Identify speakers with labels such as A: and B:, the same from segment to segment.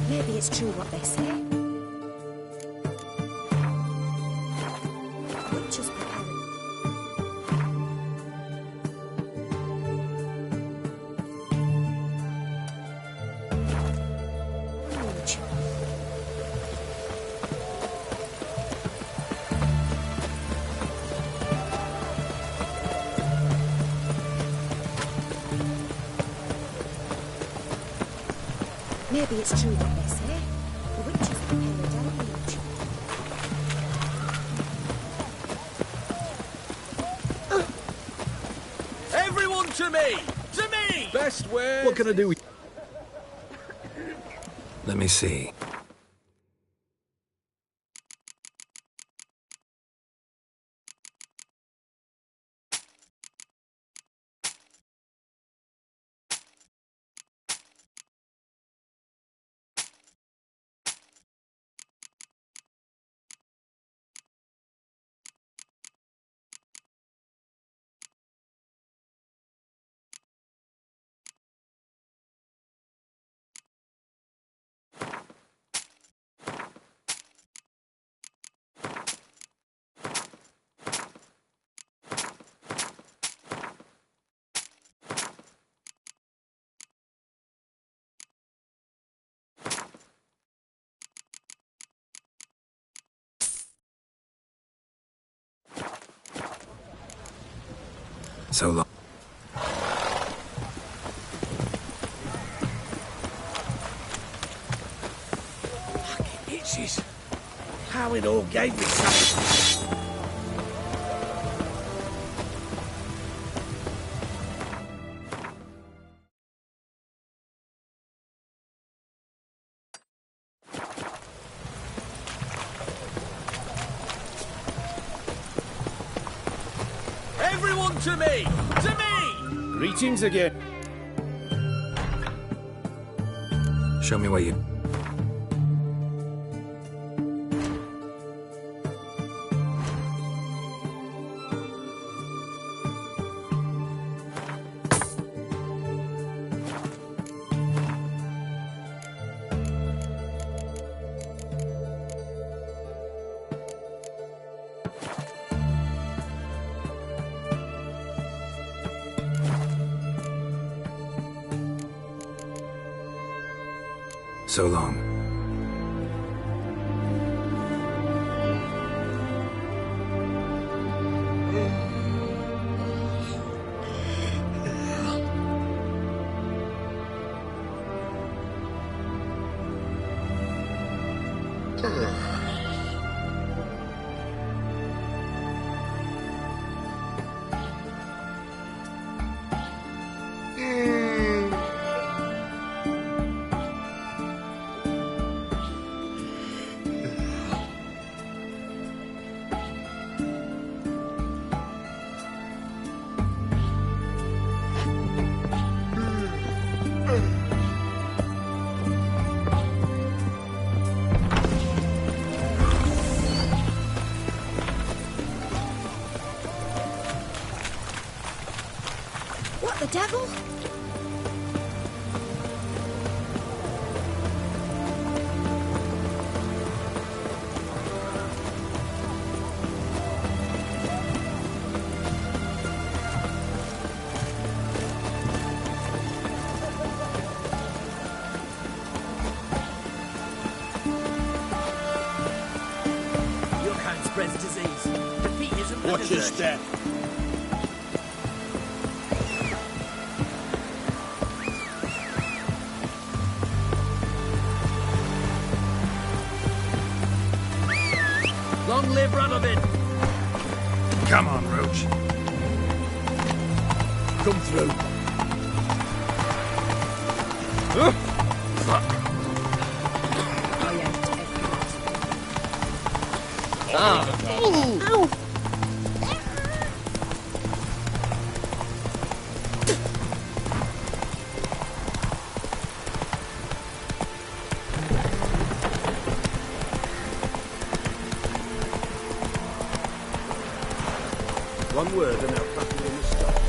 A: Maybe it's true what they say. Witches prepare. Maybe it's true what they say. The witches prepare a deluge.
B: Everyone to me! To me!
C: Best way.
D: What can I do?
E: Let me see. So long.
B: Fucking itches. How it all gave me something. Everyone to me! To me!
C: Greetings again.
E: Show me where you... So long.
A: What the devil?
B: Your kind spreads disease. Defeat isn't the
C: Watch your
B: dessert.
C: step.
B: Long live Radovid!
E: Come on, Roach.
C: Come through.
E: Fuck.
A: I ain't
C: One word and I'll pack you in the stock.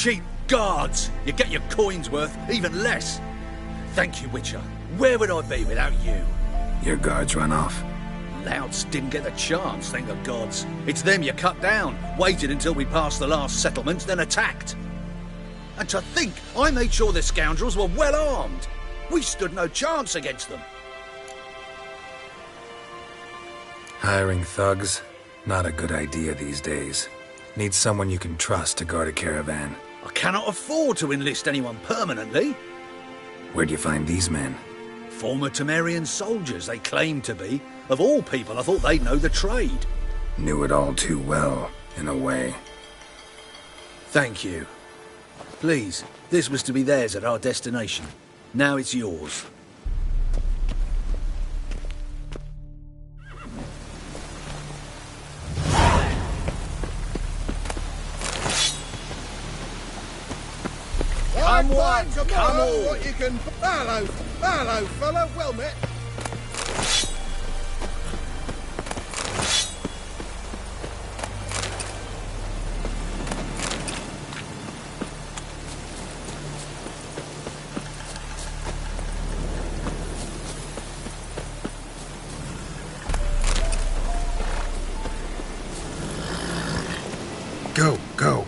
C: Cheap guards! You get your coins worth, even less. Thank you, Witcher. Where would I be without you?
E: Your guards run off.
C: Louts didn't get the chance, thank the gods. It's them you cut down, waited until we passed the last settlement, then attacked. And to think, I made sure the scoundrels were well armed. We stood no chance against them.
E: Hiring thugs? Not a good idea these days. Need someone you can trust to guard a caravan.
C: I cannot afford to enlist anyone permanently.
E: Where'd you find these men?
C: Former Temerian soldiers, they claim to be. Of all people, I thought they'd know the trade.
E: Knew it all too well, in a way.
C: Thank you. Please, this was to be theirs at our destination. Now it's yours.
B: Come one, come all. What you can... Hello, fella. Well met.
E: Go, go.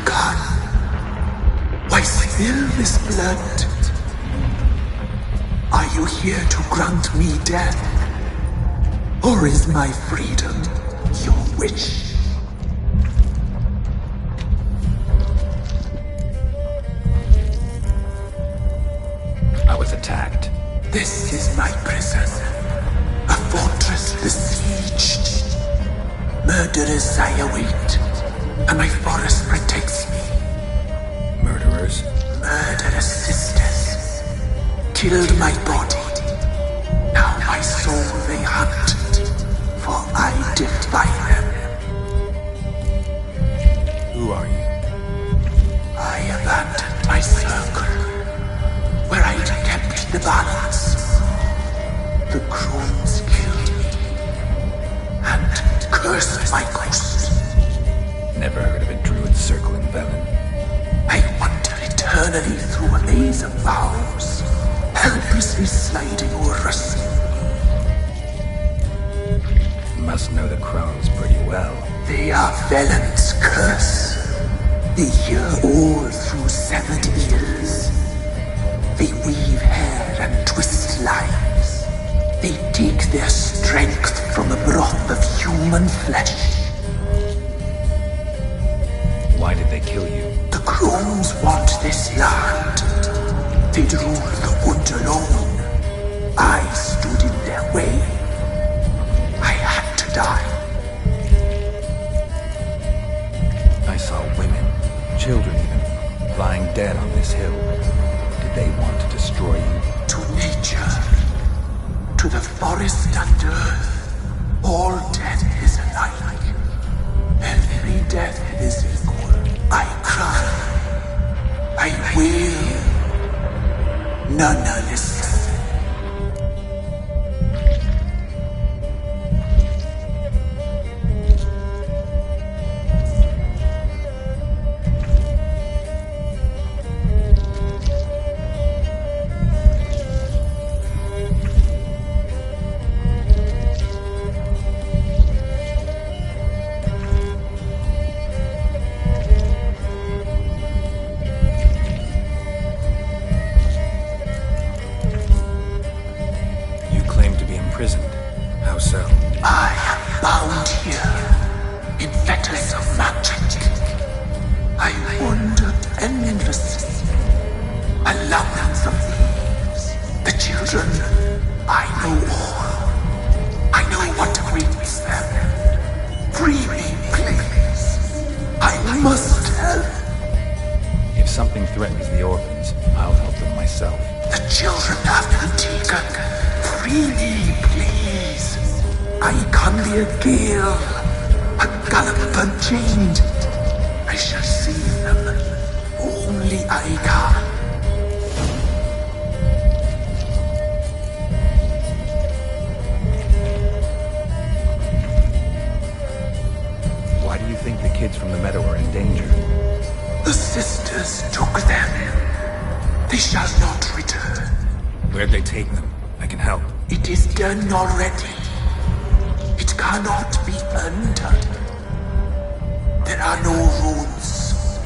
D: gun? Why spill this blood? Are you here to grant me death? Or is my freedom your wish?
E: I was attacked.
D: This is my prison. A fortress besieged. Murderers I await, and my forest protects me.
E: Murderers?
D: Murderous sisters killed my body. Now my soul they hunt, for I defy them.
E: Who are you?
D: I abandoned my circle, where I'd kept the balance. The Crones killed me, and cursed my ghost.
E: Never heard of a druid circling Velen.
D: I wander eternally through a maze of vows, helplessly sliding o'er a sea.
E: Must know the Crones pretty well.
D: They are Velen's curse. They hear all through severed ears. They weave hair and twist lives. They take their strength from the broth of human flesh.
E: Why did they kill you?
D: The Crones want this land. They'd rule the wood alone. I stood in their way. I had to die.
E: I saw women, children even, lying dead on this hill. Did they want to destroy you?
D: To nature, to the forest and earth, all death is alike. Every death is equal. I cry. I wail. None listen.
E: How so?
D: I am bound here in fetters of magic. I wander endlessly along the leaves. The children, I know all. I know what awaits them. Free me, please. I must help.
E: If something threatens the orphans, I'll help them myself.
D: The children have been taken. Freely, please. I can be a gale, a gallop unchained. I shall save them. Only I can.
E: Why do you think the kids from the meadow are in danger?
D: The sisters took them. They shall not return.
E: Where'd they take them? I can help.
D: It is done already. It cannot be undone. There are no rules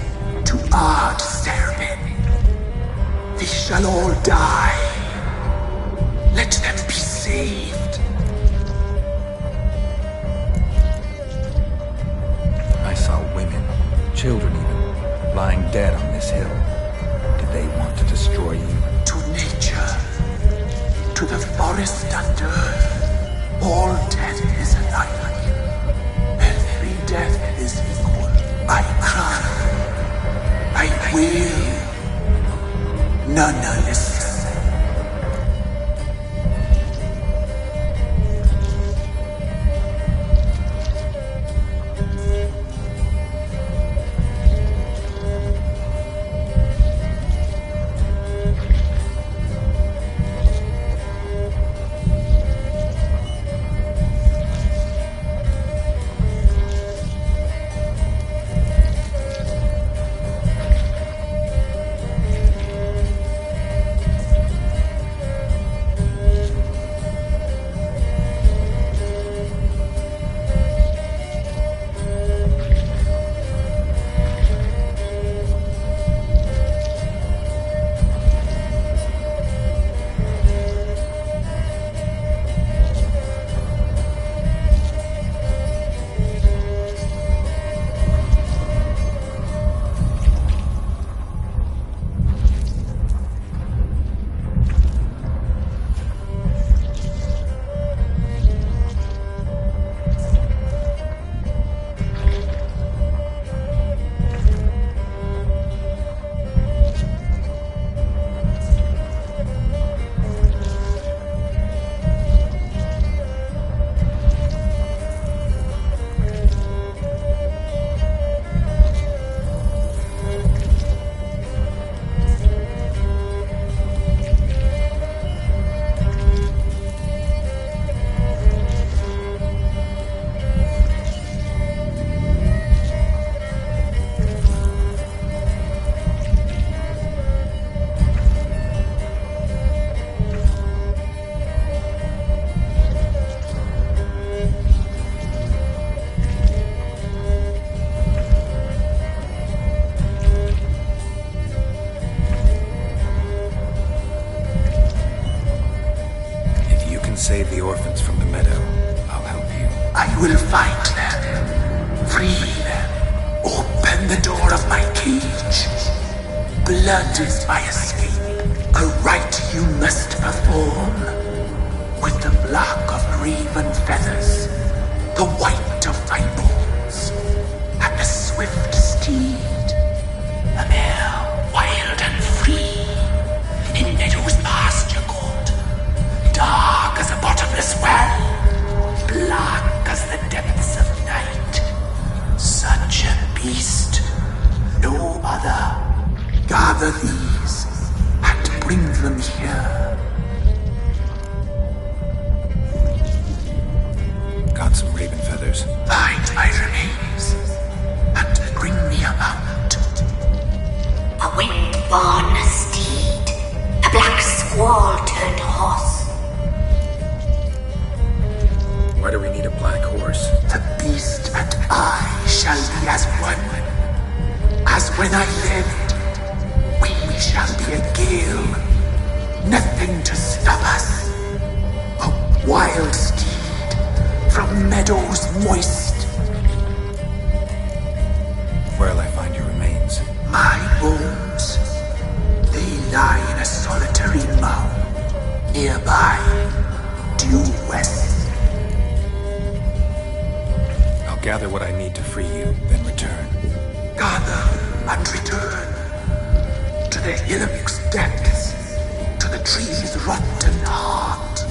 D: to our disturbing. They shall all die. Let them be saved.
E: I saw women, children even, lying dead on this hill. Did they want to destroy you?
D: To nature, to the forest and earth, all death is alike. Every death is equal. I cry. I wail. None listen.
E: and save the orphans from the meadow, I'll help you.
D: I will find them, free them, open the door of my cage. Blood is my escape, a rite you must perform. With the black of raven feathers, the white of my bones, and the swift steed, a mare wild and free, in meadows pasture court, dark as a bottomless well, black as the depths of night. Such a beast, no other. Gather these and bring them here.
E: Got some raven feathers.
D: Find my remains and bring me a mount.
F: A wind-born steed, a black squall turned horse.
E: Why do we need a black horse?
D: The beast and I shall be as one. As when I lived, we shall be a gale. Nothing to stop us. A wild steed from meadows moist.
E: Where'll I find your remains?
D: My bones, they lie in a solitary mound nearby, due west.
E: I'll gather what I need to free you, then return.
D: Gather and return to the hillock's depths, to the tree's rotten heart.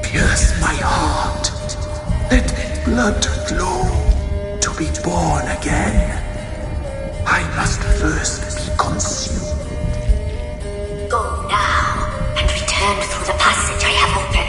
D: Pierce my heart, let blood flow to be born again. I must first be consumed.
F: Go now, and return through the passage I have opened.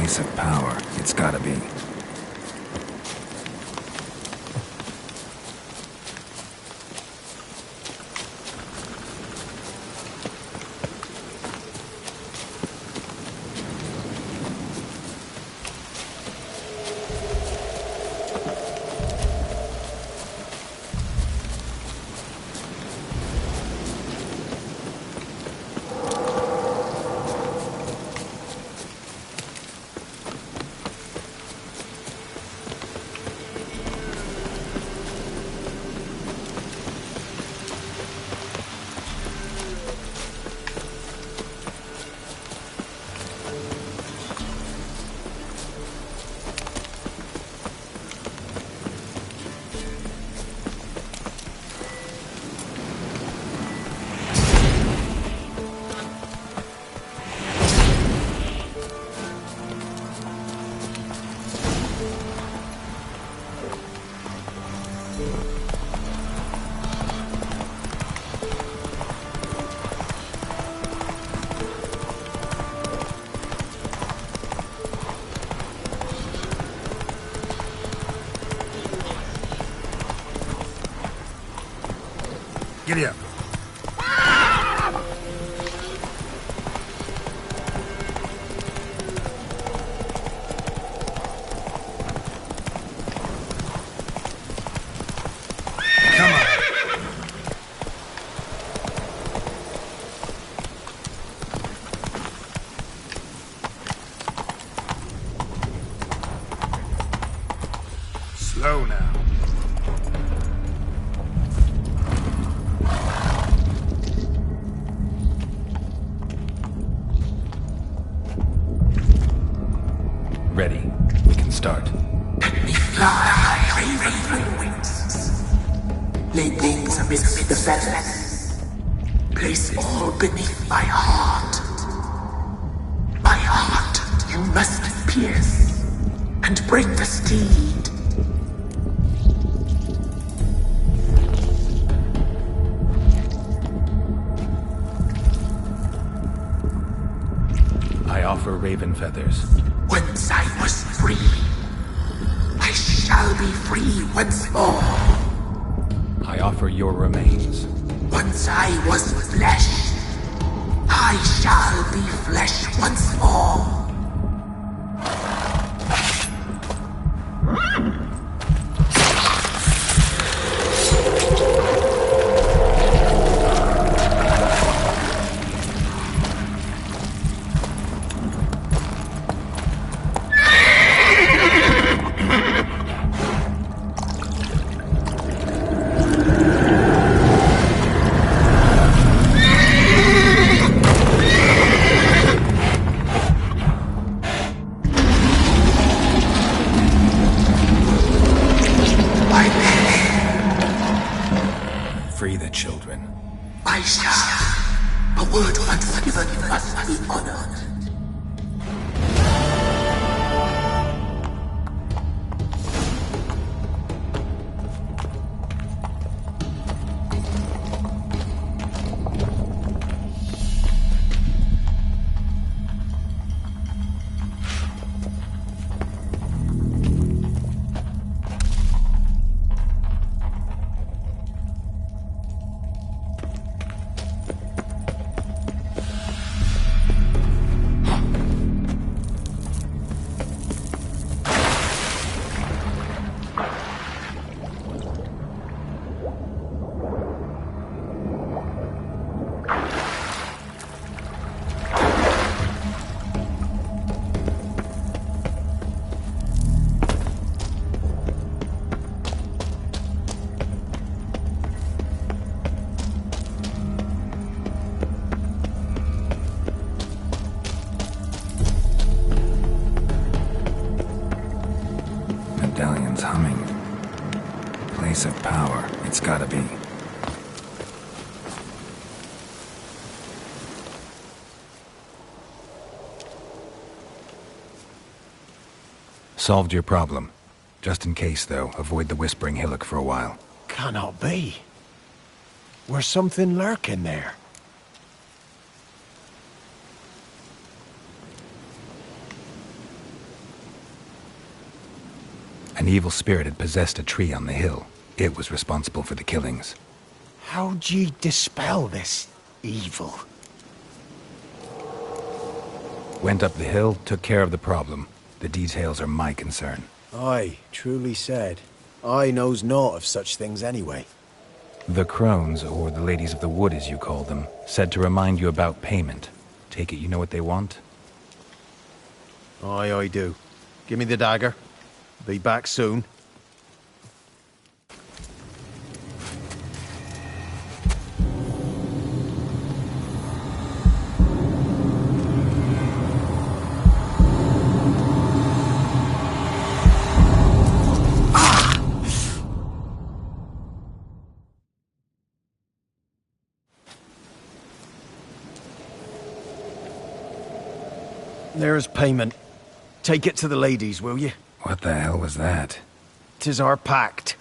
E: Place of power, it's gotta be.
G: Giddy up. Come on. Slow now.
E: Ready. We can start.
D: Let me fly, raven wings. Lay wings amidst the feathers. Place all beneath my heart. My heart you must pierce and break the steed.
E: I offer raven feathers.
D: Once I was free, I shall be free once more.
E: I offer your remains.
D: Once I was flesh, I shall be flesh once more.
E: Free the children.
D: I shall. A word once given must be honored.
E: Medallion's humming. Place of power, it's gotta be. Solved your problem. Just in case, though, avoid the Whispering Hillock for a while.
B: Cannot be. Where's something lurking there?
E: An evil spirit had possessed a tree on the hill. It was responsible for the killings.
H: How'd ye dispel this evil?
E: Went up the hill, took care of the problem. The details are my concern.
H: Aye, truly said. I knows naught of such things anyway.
E: The Crones, or the Ladies of the Wood as you call them, said to remind you about payment. Take it you know what they want?
H: Aye, I do. Give me the dagger. Be back soon. There's payment. Take it to the ladies, will you?
E: What the hell was that?
H: 'Tis our pact.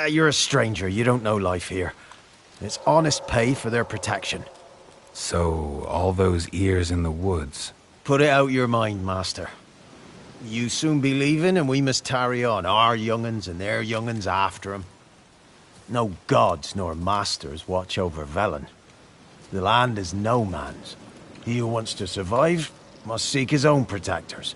H: You're a stranger, you don't know life here. It's honest pay for their protection.
E: So, all those ears in the woods.
H: Put it out your mind, master. You soon be leaving and we must tarry on, our young'uns and their young'uns after 'em. No gods nor masters watch over Velen. The land is no man's. He who wants to survive must seek his own protectors.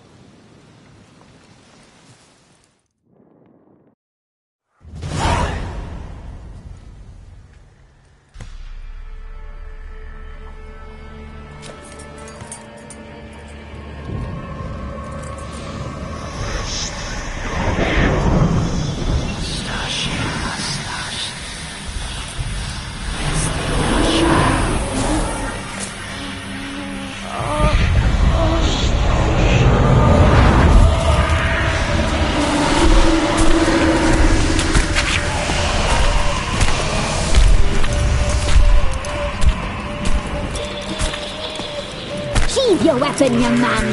A: Your weapon, young man.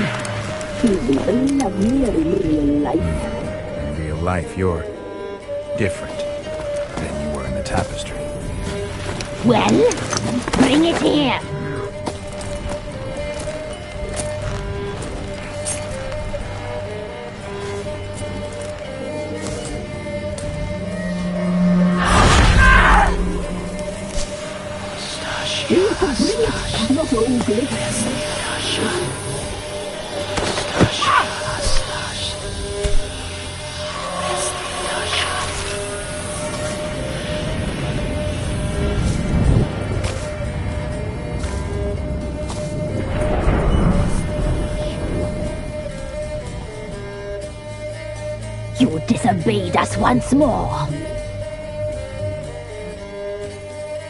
F: Even lovely in real life.
E: In real life, you're different than you were in the tapestry.
A: Well, bring it here.
F: Not only
A: You disobeyed us once more.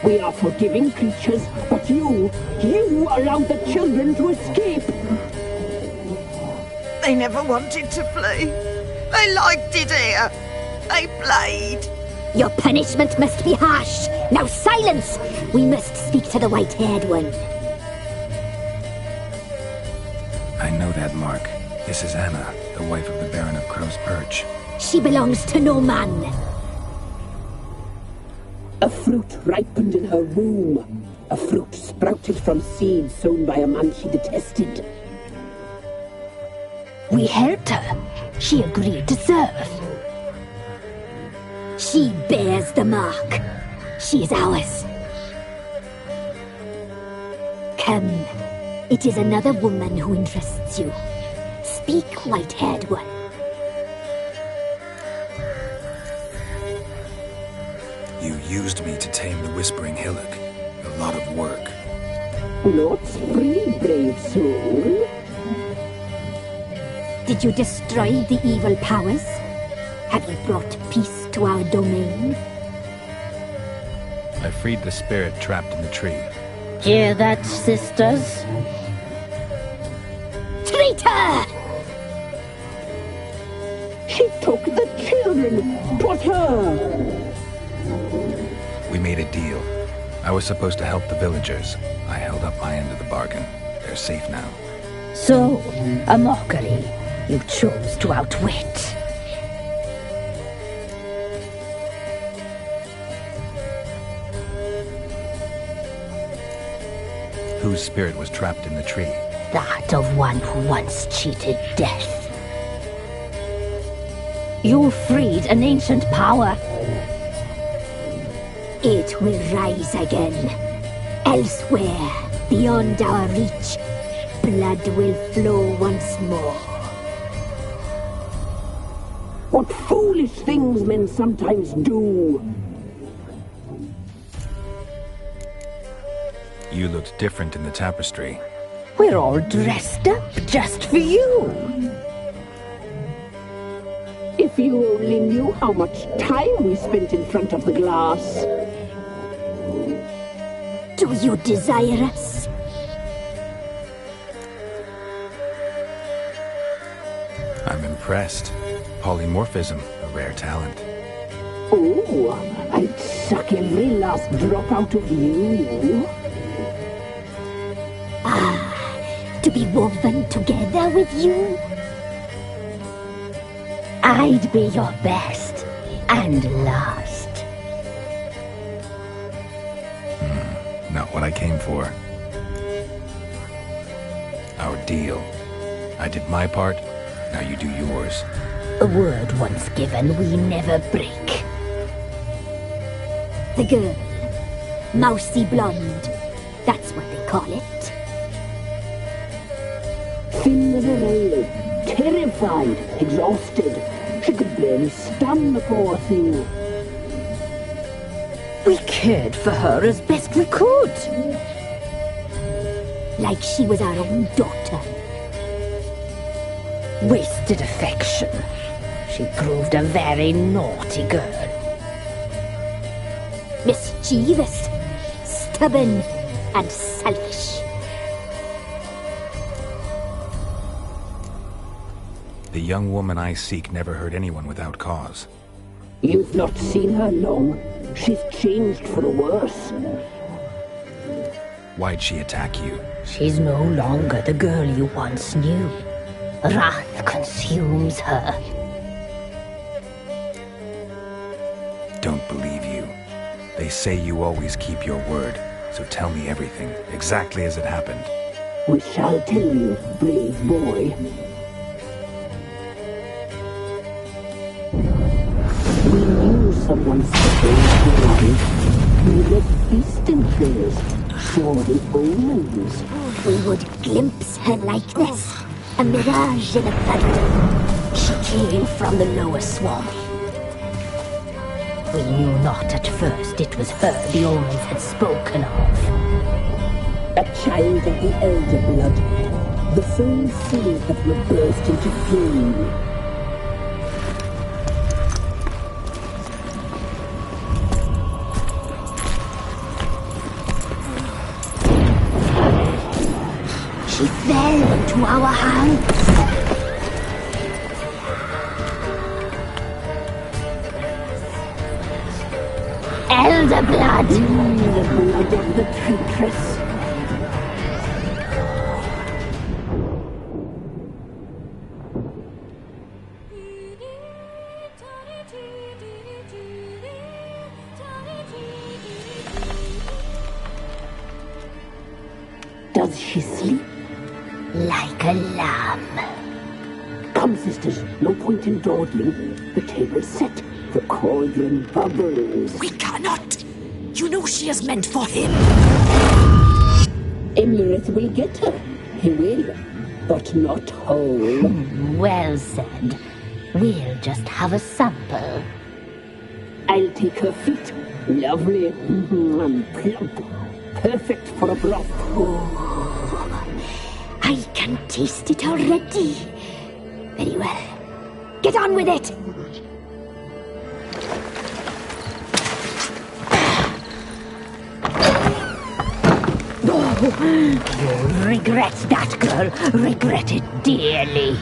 F: we are forgiving creatures, but you allowed the children to escape.
I: They never wanted to flee. They liked it here. They played.
A: Your punishment must be harsh. Now silence! We must speak to the white-haired one.
E: I know that mark. This is Anna, the wife of the Baron of Crow's Perch.
A: She belongs to no man.
F: A fruit ripened in her womb. A fruit sprouted from seeds sown by a man she detested.
A: We helped her. She agreed to serve. She bears the mark. She is ours. Come. It is another woman who interests you. Speak, white-haired one.
E: You used me to tame the Whispering Hillock. A lot of work.
F: Not free, brave soul.
A: Did you destroy the evil powers? Have you brought peace to our domain?
E: I freed the spirit trapped in the tree.
A: Hear that, sisters? Traitor!
F: She took the children. 'Twas her.
E: We made a deal. I was supposed to help the villagers. I held up my end of the bargain. They're safe now.
A: So, a mockery you chose to outwit.
E: Whose spirit was trapped in the tree?
A: That of one who once cheated death. You freed an ancient power. It will rise again. Elsewhere, beyond our reach, blood will flow once more.
F: What foolish things men sometimes do!
E: You looked different in the tapestry.
A: We're all dressed up just for you.
F: If you only knew how much time we spent in front of the glass.
A: Do you desire us?
E: I'm impressed. Polymorphism, a rare talent.
F: Oh, I'd suck every last drop out of you.
A: To be woven together with you? I'd be your best and last.
E: Not what I came for. Our deal. I did my part, now you do yours.
A: A word once given, we never break. The girl. Mousy blonde. That's what they call it.
F: Thin as a rail, terrified, exhausted. She could barely stand, the poor thing.
A: We cared for her as best we could. Like she was our own daughter. Wasted affection. She proved a very naughty girl. Mischievous, stubborn, and selfish.
E: The young woman I seek never hurt anyone without cause.
F: You've not seen her long. She's changed for the worse.
E: Why'd she attack you?
A: She's no longer the girl you once knew. Wrath consumes her.
E: Don't believe you. They say you always keep your word, so tell me everything, exactly as it happened.
F: We shall tell you, brave boy. We knew someone special. We left distant things, saw the omens.
A: We would glimpse her likeness, a mirage in a flood. She came from the lower swamp. We knew not at first it was her the omens had spoken of.
F: A child of the elder blood, the same seed that will burst into flame.
A: She fell into our hands. Elder blood!
F: The blood of the traitress. Does she sleep?
A: Like a lamb.
F: Come, sisters, no point in dawdling. The table's set. The cauldron bubbles.
J: We cannot! You know she is meant for him!
F: Emirath will get her. He will, but not whole.
A: Well said. We'll just have a sample.
F: I'll take her feet. Lovely and plump. Perfect for a broth.
A: Oh, I can taste it already. Very well. Get on with it! You'll regret that, girl. Regret it dearly.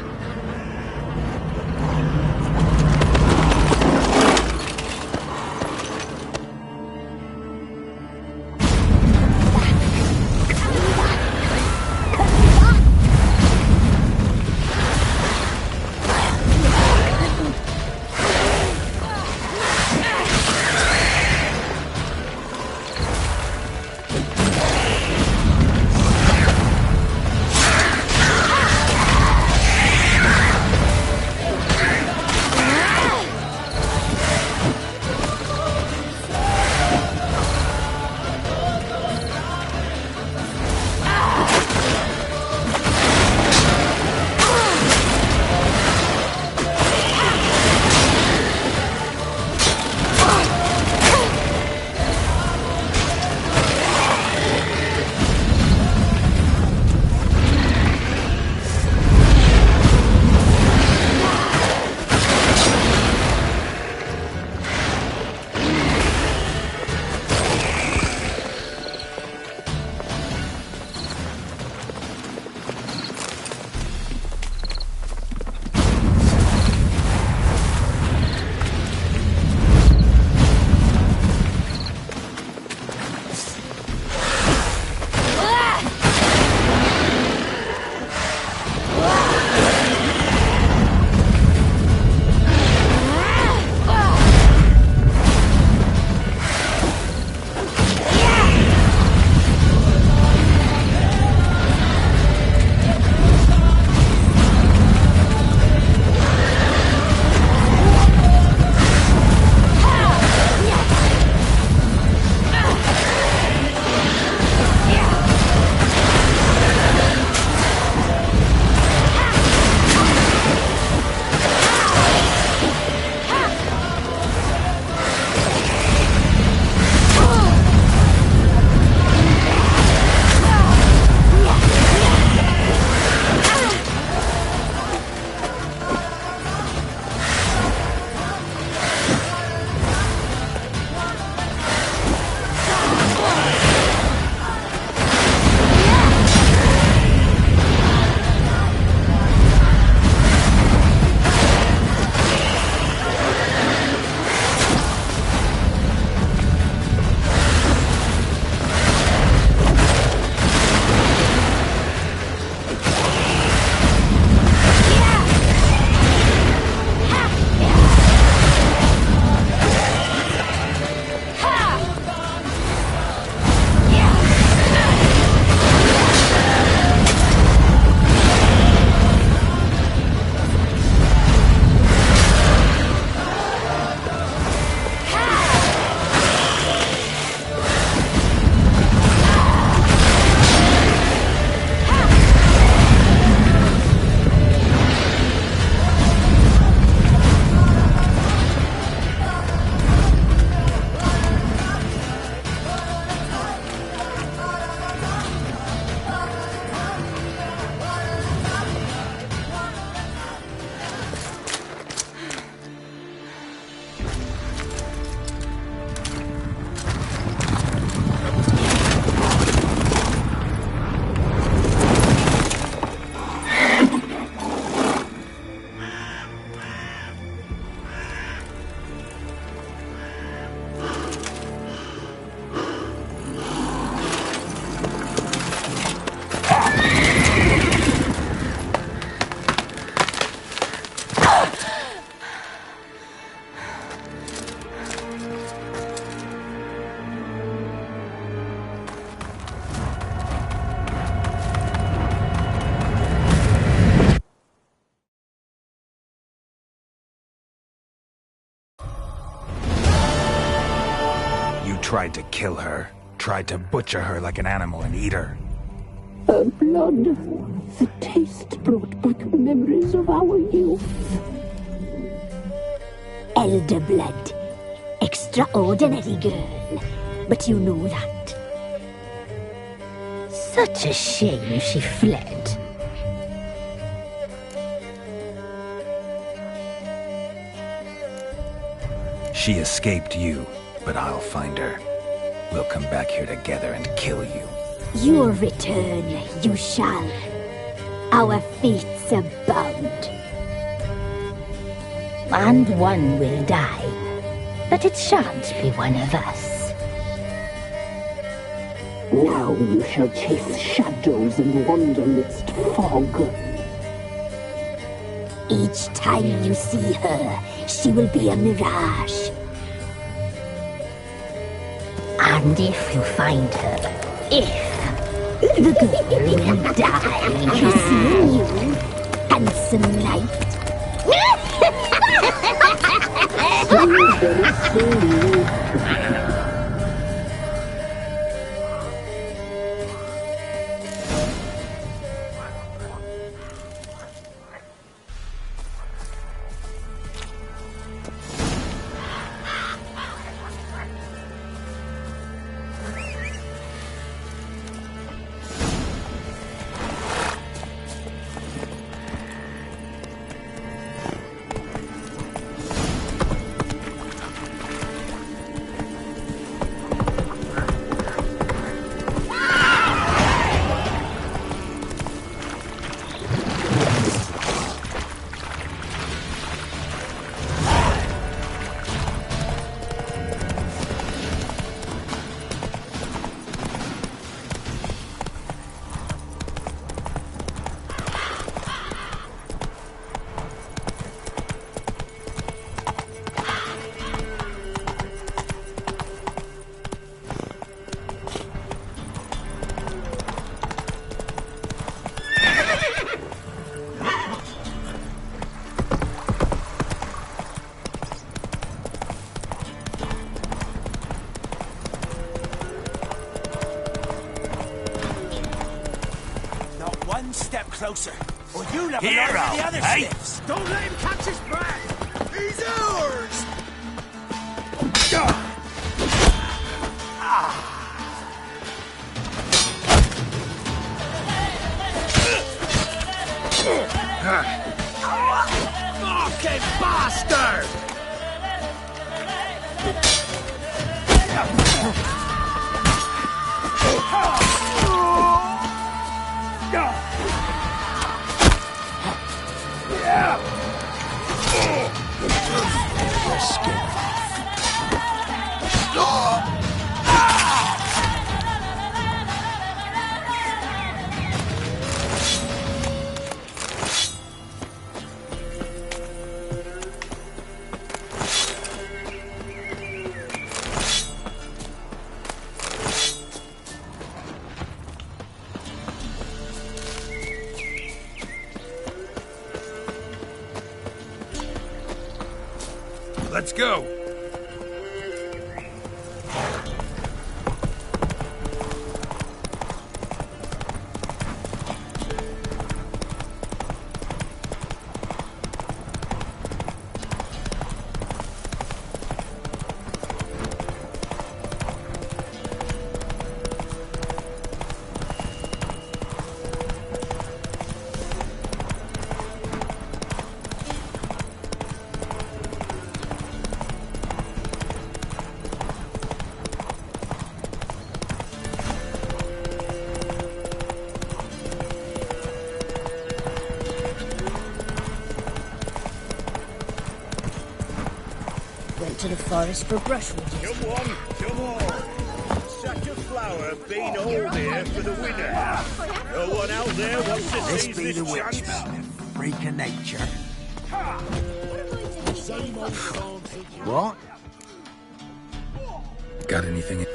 E: tried to kill her. Tried to butcher her like an animal and eat her.
F: Her blood. The taste brought back memories of our youth.
A: Elder blood. Extraordinary girl. But you know that. Such a shame she fled.
E: She escaped you, but I'll find her. We'll come back here together and kill you.
A: Your return, you shall. Our fates are bound. And one will die, but it shan't be one of us.
F: Now you shall chase shadows and wander midst fog.
A: Each time you see her, she will be a mirage. And if you find her, the girl will die. Kissing you, handsome knight.
B: Closer, or you'll have another the other steps. Don't let him catch his breath. He's ours. Fucking bastard!
G: Let's go.
J: To the forest for brushwood.
B: Come on. Such a flower being all there for the winner. No one out there wants to
H: This
B: seize
H: be
B: this
H: the witch
B: chance.
H: mountain, freak of nature. What?
E: Got anything?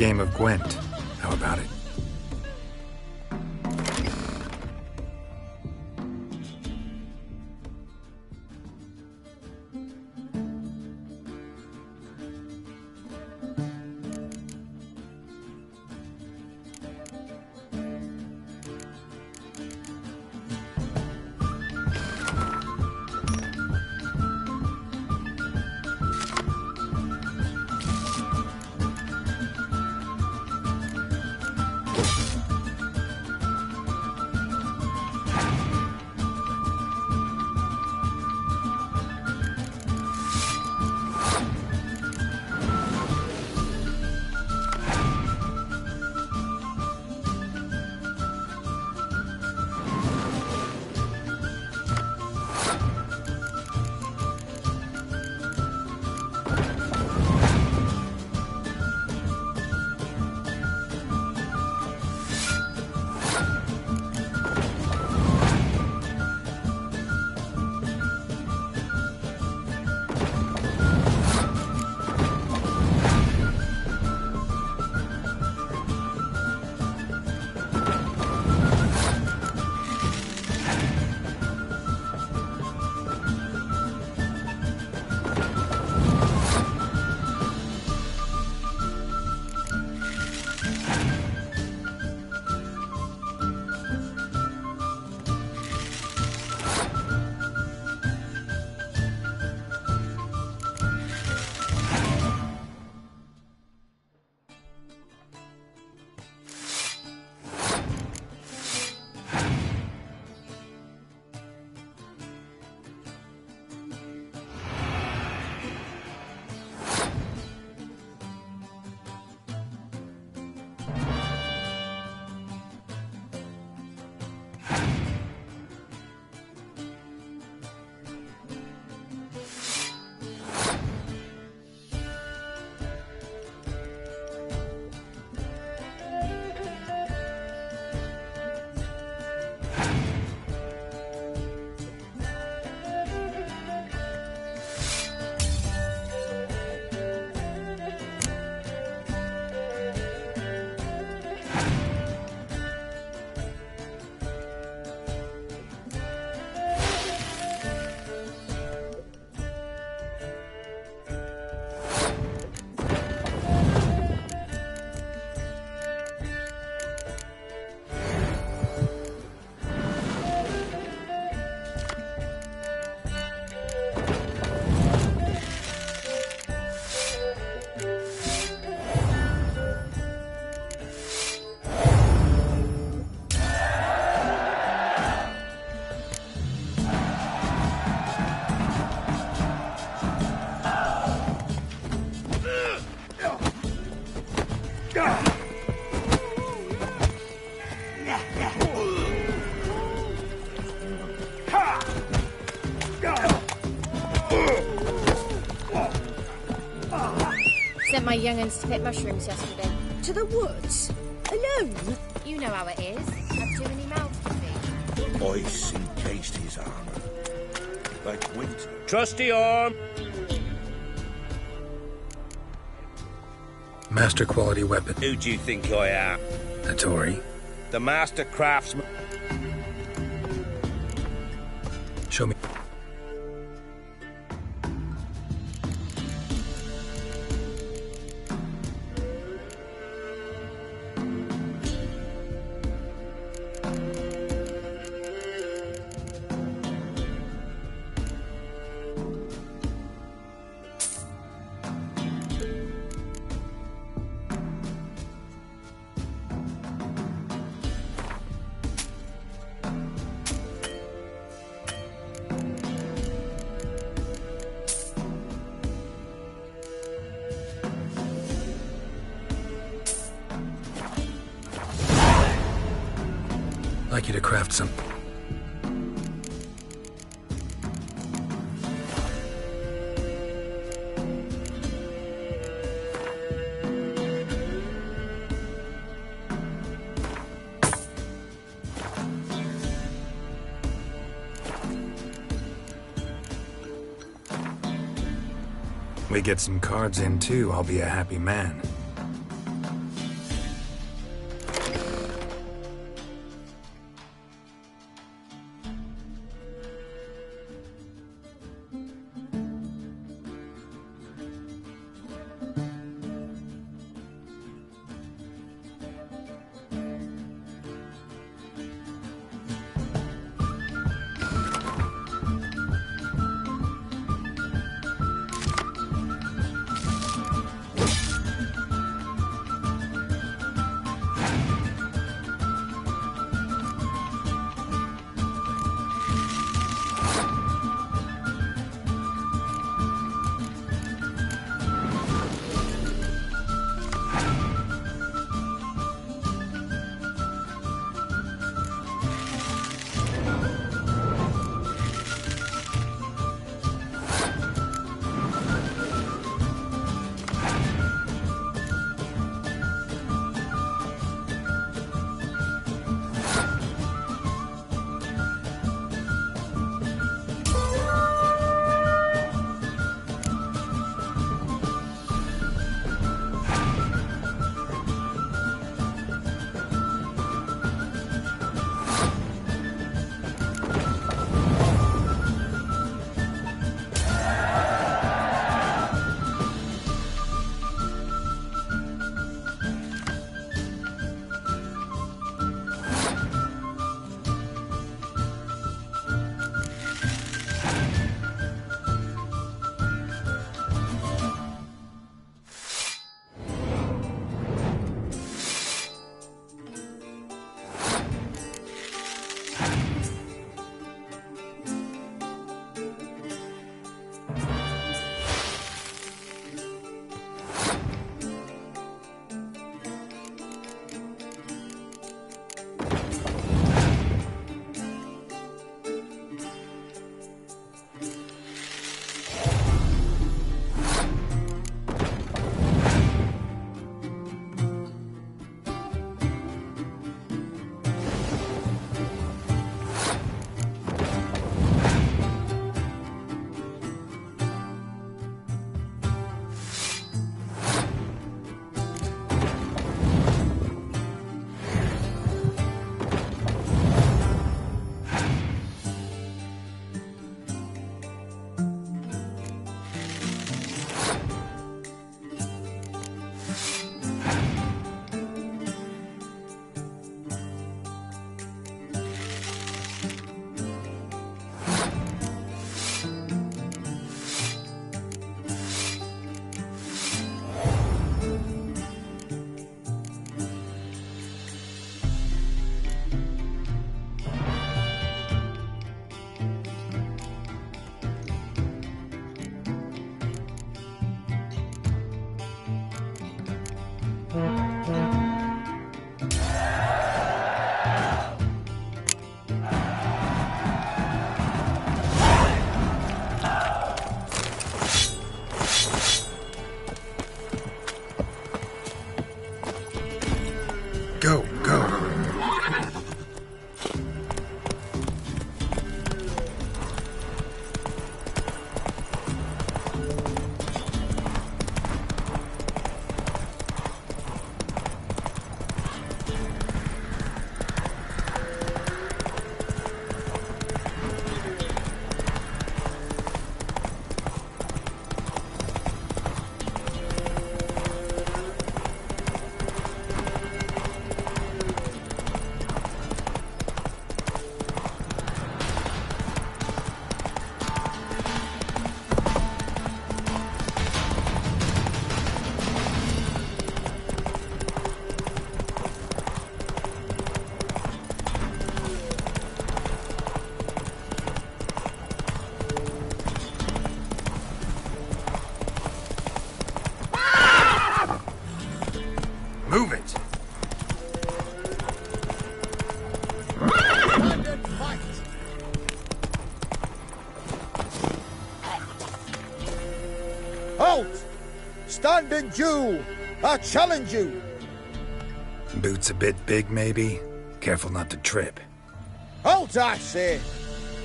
E: game of Gwent. How about it?
J: Sent my young'uns to pick mushrooms yesterday.
I: To the woods? Alone?
J: You know how it is. Have too many mouths to feed.
B: Ice encased his armor. Like winter. Trusty arm!
E: Master quality weapon.
B: Who do you think I am?
E: A Tory.
B: The master craftsman.
E: Show me. I'd like you to craft some. We get some cards in too, I'll be a happy man. Go, go.
G: Move it!
B: Halt! Stand and do! I challenge you!
E: Boots a bit big, maybe? Careful not to trip.
B: Halt, I say!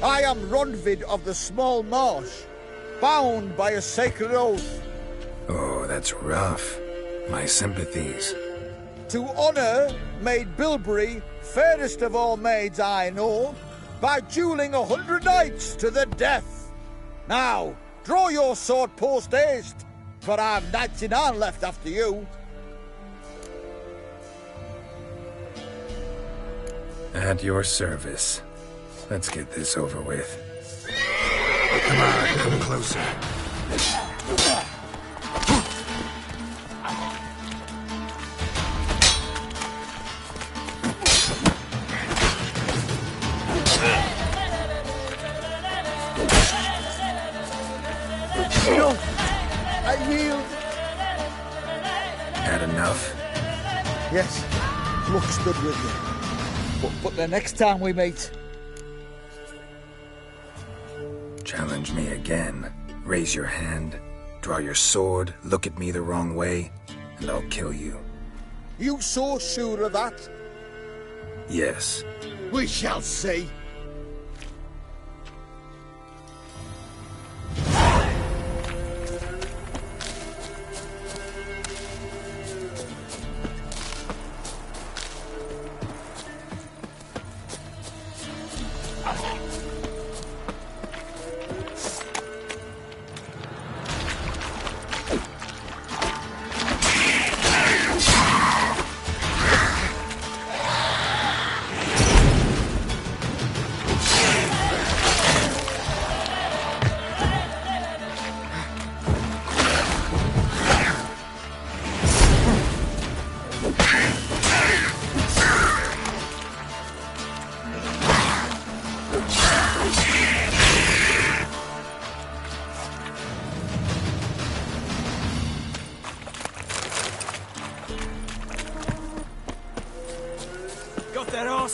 B: I am Ronvid of the Small Marsh, bound by a sacred oath.
E: Oh, that's rough. My sympathies.
B: To honour Maid Bilberry, fairest of all maids I know, by duelling 100 knights to the death. Now, draw your sword post haste, for I've 99 left after you.
E: At your service. Let's get this over with. Come on, come closer.
B: No, I yield.
E: Had enough?
B: Yes, luck stood with you. But the next time we meet...
E: Challenge me again. Raise your hand, draw your sword, look at me the wrong way, and I'll kill you.
B: You so sure of that?
E: Yes.
B: We shall see.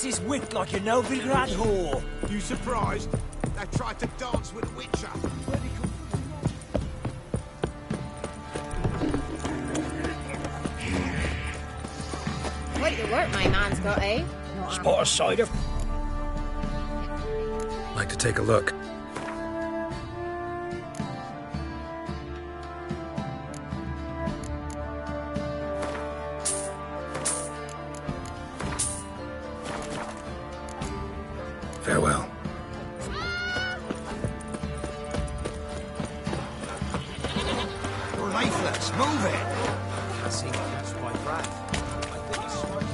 K: Is whipped like a Novigrad whore.
G: You surprised? They tried to dance with a witcher.
J: Quite the work my man's got, eh?
K: Spot a cider.
E: Like to take a look. Farewell.
G: You're lifeless. Move it.
K: I see that's my breath. I think it's smart.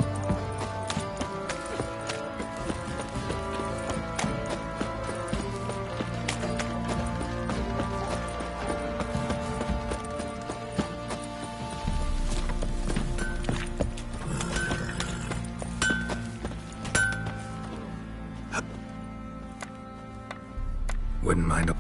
E: Wouldn't mind a...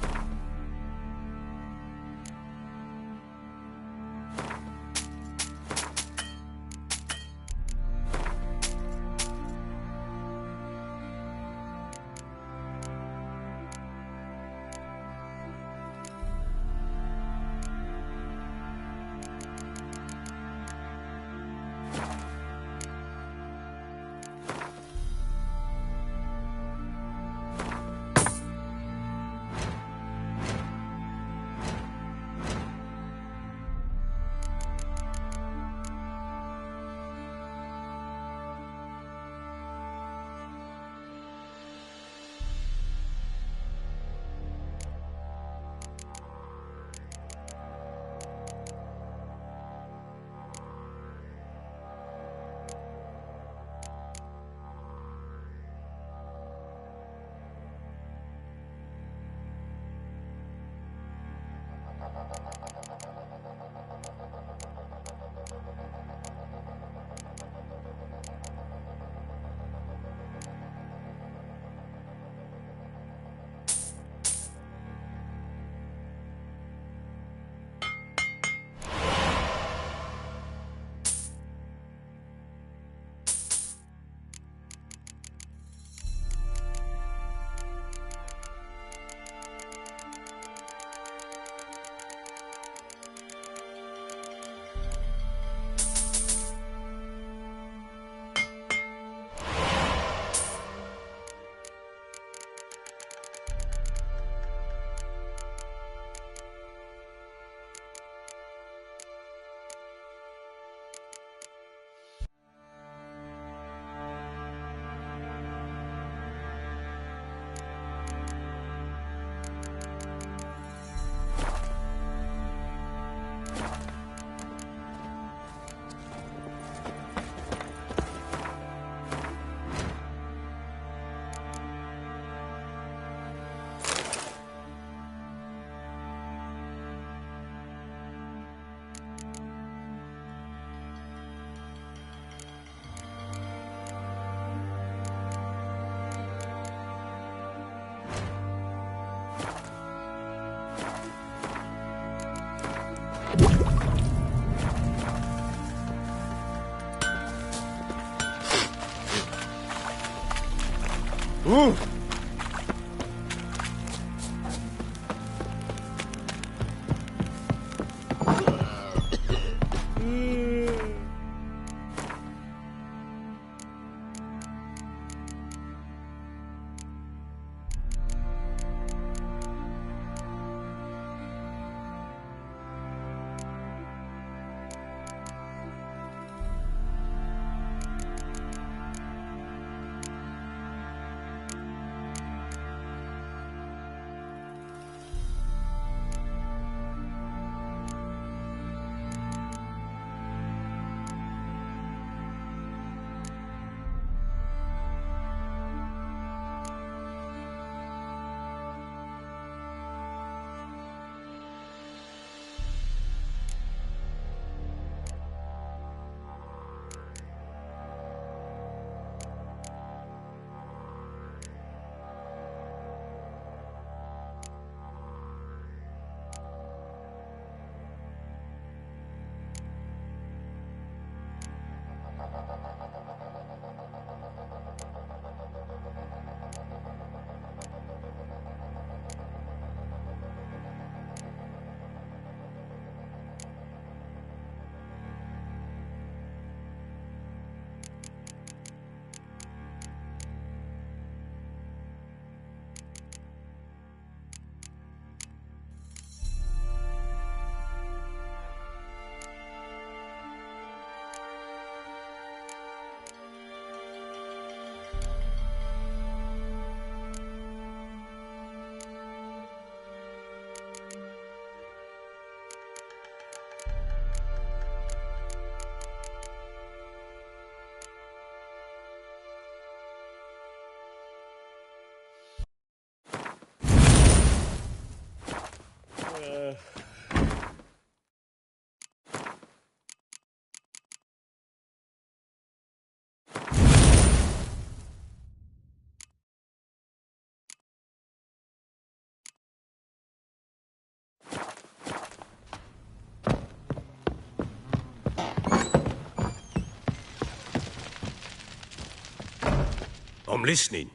L: I'm listening.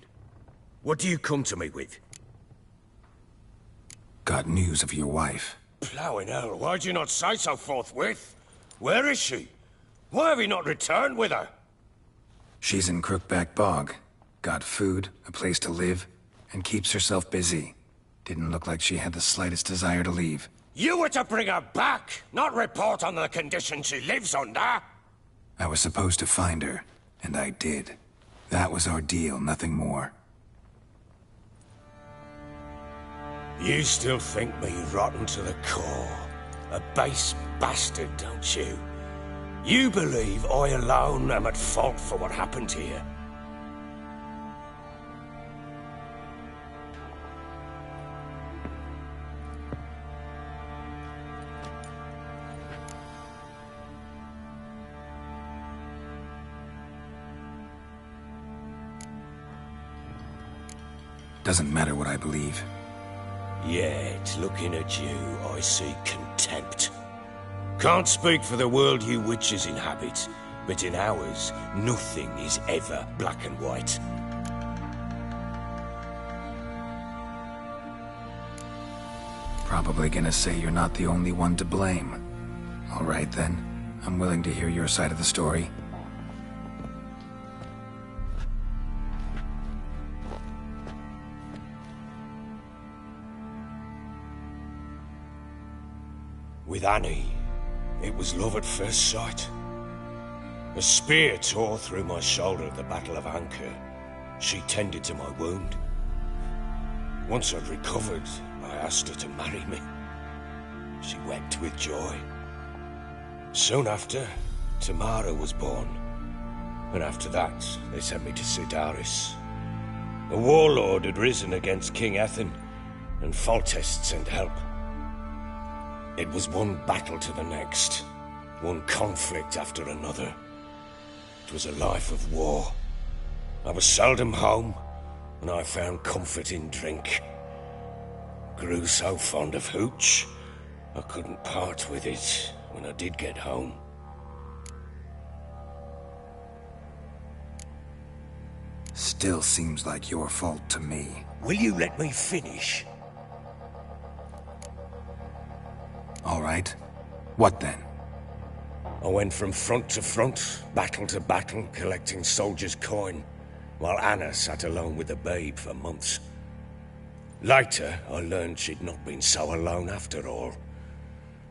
L: What do you come to me with?
E: Got news of your wife.
L: Plowing hell, why'd you not say so forthwith? Where is she? Why have you not returned with her?
E: She's in Brookback Bog. Got food, a place to live, and keeps herself busy. Didn't look like she had the slightest desire to leave.
L: You were to bring her back, not report on the conditions she lives under.
E: I was supposed to find her, and I did. That was our deal, nothing more.
L: You still think me rotten to the core. A base bastard, don't you? You believe I alone am at fault for what happened here.
E: Doesn't matter what I believe.
L: Yet, looking at you, I see contempt. Can't speak for the world you witches inhabit, but in ours, nothing is ever black and white.
E: Probably gonna say you're not the only one to blame. All right then, I'm willing to hear your side of the story.
L: With Annie, it was love at first sight. A spear tore through my shoulder at the Battle of Anchor. She tended to my wound. Once I'd recovered, I asked her to marry me. She wept with joy. Soon after, Tamara was born. And after that, they sent me to Sidaris. A warlord had risen against King Ethan, and Foltest sent help. It was one battle to the next, one conflict after another. It was a life of war. I was seldom home, and I found comfort in drink. Grew so fond of hooch, I couldn't part with it when I did get home.
E: Still seems like your fault to me.
L: Will you let me finish?
E: All right. What then?
L: I went from front to front, battle to battle, collecting soldiers' coin, while Anna sat alone with the babe for months. Later, I learned she'd not been so alone after all.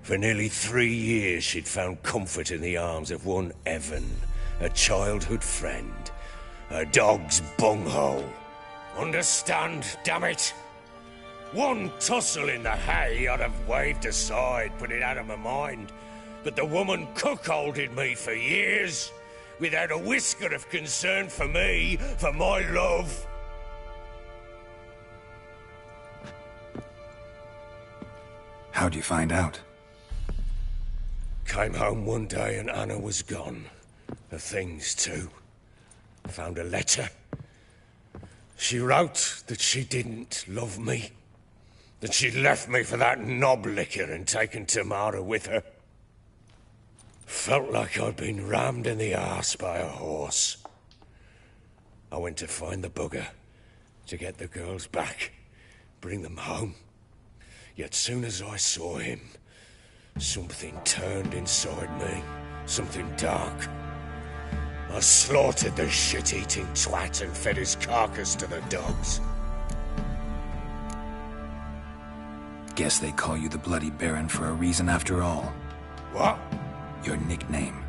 L: For nearly 3 years, she'd found comfort in the arms of one Evan, a childhood friend. A dog's bunghole. Understand, damn it? One tussle in the hay I'd have waved aside, put it out of my mind. But the woman cuckolded me for years, without a whisker of concern for me, for my love.
E: How'd you find out?
L: Came home one day and Anna was gone. Her things too. Found a letter. She wrote that she didn't love me. That she'd left me for that knob licker and taken Tamara with her. Felt like I'd been rammed in the arse by a horse. I went to find the bugger, to get the girls back, bring them home. Yet soon as I saw him, something turned inside me, something dark. I slaughtered the shit-eating twat and fed his carcass to the dogs.
E: Guess they call you the Bloody Baron for a reason after all.
L: What?
E: Your nickname.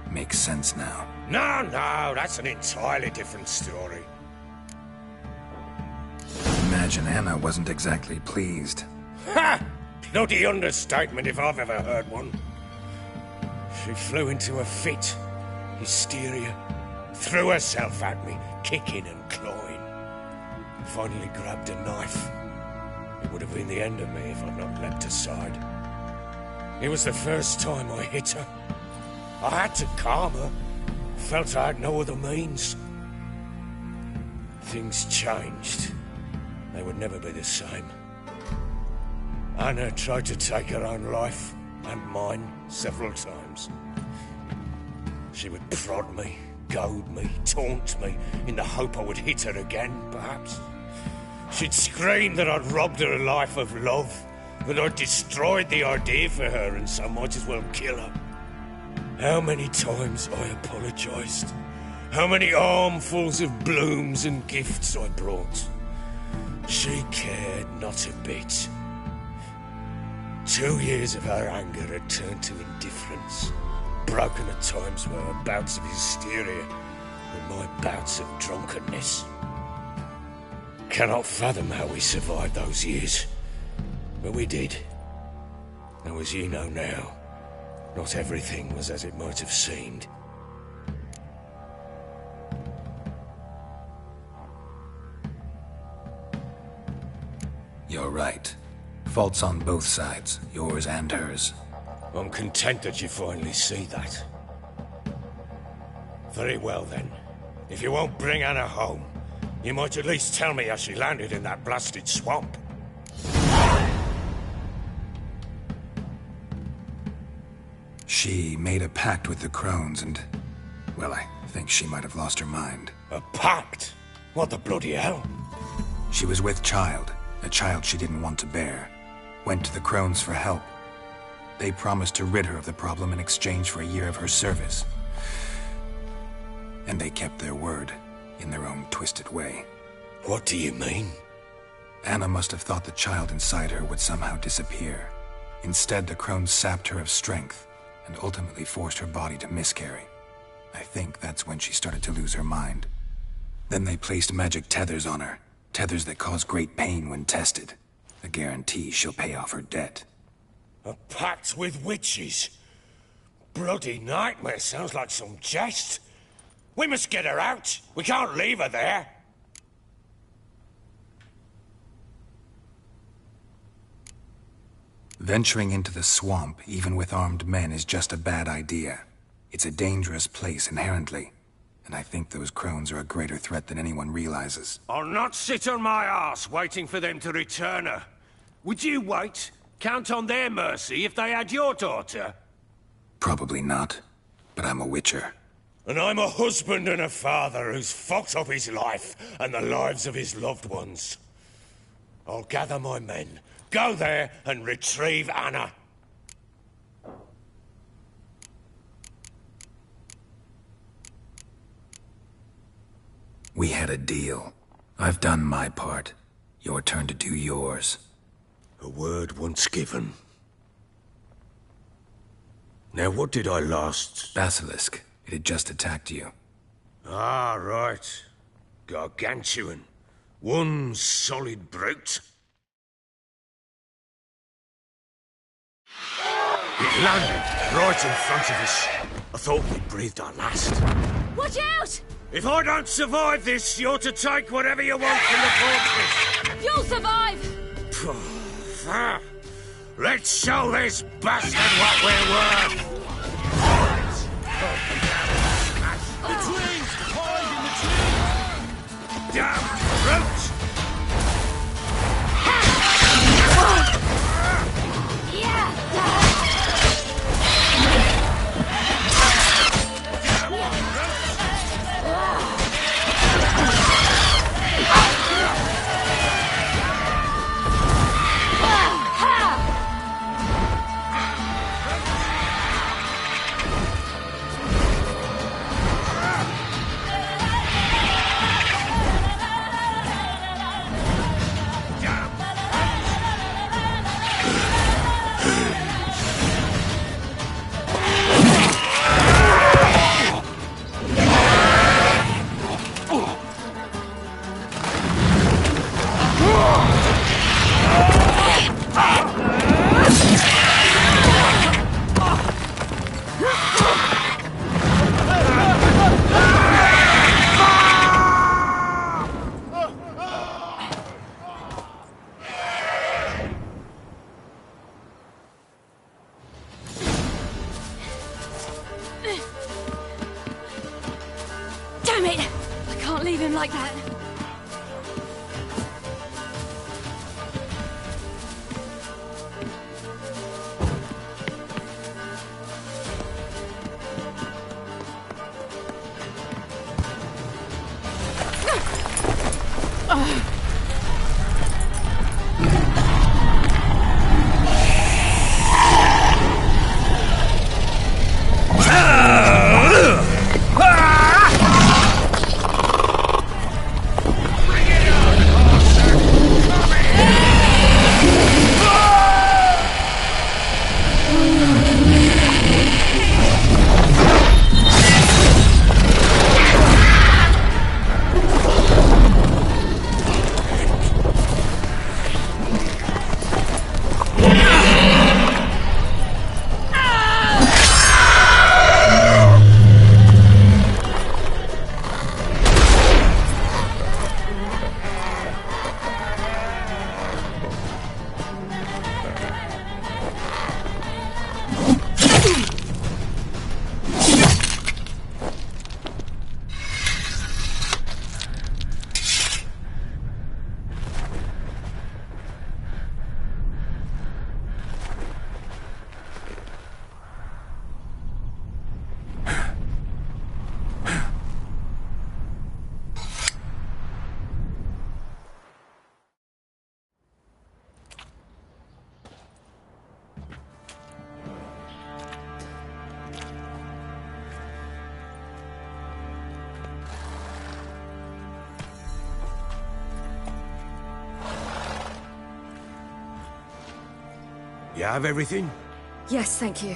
E: Makes sense now.
L: No, that's an entirely different story.
E: Imagine Anna wasn't exactly pleased.
L: Ha! Bloody understatement if I've ever heard one. She flew into a fit. Hysteria. Threw herself at me, kicking and clawing. Finally grabbed a knife. It would have been the end of me if I'd not leapt aside. It was the first time I hit her. I had to calm her. Felt I had no other means. Things changed. They would never be the same. Anna tried to take her own life, and mine, several times. She would prod me, goad me, taunt me, in the hope I would hit her again, perhaps. She'd scream that I'd robbed her life of love, that I'd destroyed the idea for her and so might as well kill her. How many times I apologized. How many armfuls of blooms and gifts I brought. She cared not a bit. 2 years of her anger had turned to indifference, broken at times by her bouts of hysteria and my bouts of drunkenness. Cannot fathom how we survived those years, but we did. Though as you know now, not everything was as it might have seemed.
E: You're right. Faults on both sides, yours and hers.
L: I'm content that you finally see that. Very well then. If you won't bring Anna home, you might at least tell me how she landed in that blasted swamp.
E: She made a pact with the Crones and... well, I think she might have lost her mind.
L: A pact? What the bloody hell?
E: She was with child, a child she didn't want to bear. Went to the Crones for help. They promised to rid her of the problem in exchange for a year of her service. And they kept their word, in their own twisted way.
L: What do you mean?
E: Anna must have thought the child inside her would somehow disappear. Instead, the Crones sapped her of strength, and ultimately forced her body to miscarry. I think that's when she started to lose her mind. Then they placed magic tethers on her, tethers that cause great pain when tested. A guarantee she'll pay off her debt.
L: A pact with witches? Bloody nightmare, sounds like some jest. We must get her out. We can't leave her there.
E: Venturing into the swamp, even with armed men, is just a bad idea. It's a dangerous place inherently, and I think those Crones are a greater threat than anyone realizes.
L: I'll not sit on my arse waiting for them to return her. Would you wait? Count on their mercy if they had your daughter?
E: Probably not, but I'm a witcher.
L: And I'm a husband and a father who's fucked up his life and the lives of his loved ones. I'll gather my men, go there and retrieve Anna.
E: We had a deal. I've done my part. Your turn to do yours.
L: A word once given. Now what did I last...
E: Basilisk. It had just attacked you.
L: Ah, right. Gargantuan. One solid brute. It landed right in front of us. I thought we'd breathed our last.
J: Watch out!
L: If I don't survive this, you're to take whatever you want from the corpses.
J: You'll survive!
L: Let's show this bastard what we're worth!
G: The trees! Hide in the trees!
L: Damn brute!
J: Damn it! I can't leave him like that.
L: You have everything?
J: Yes, thank you.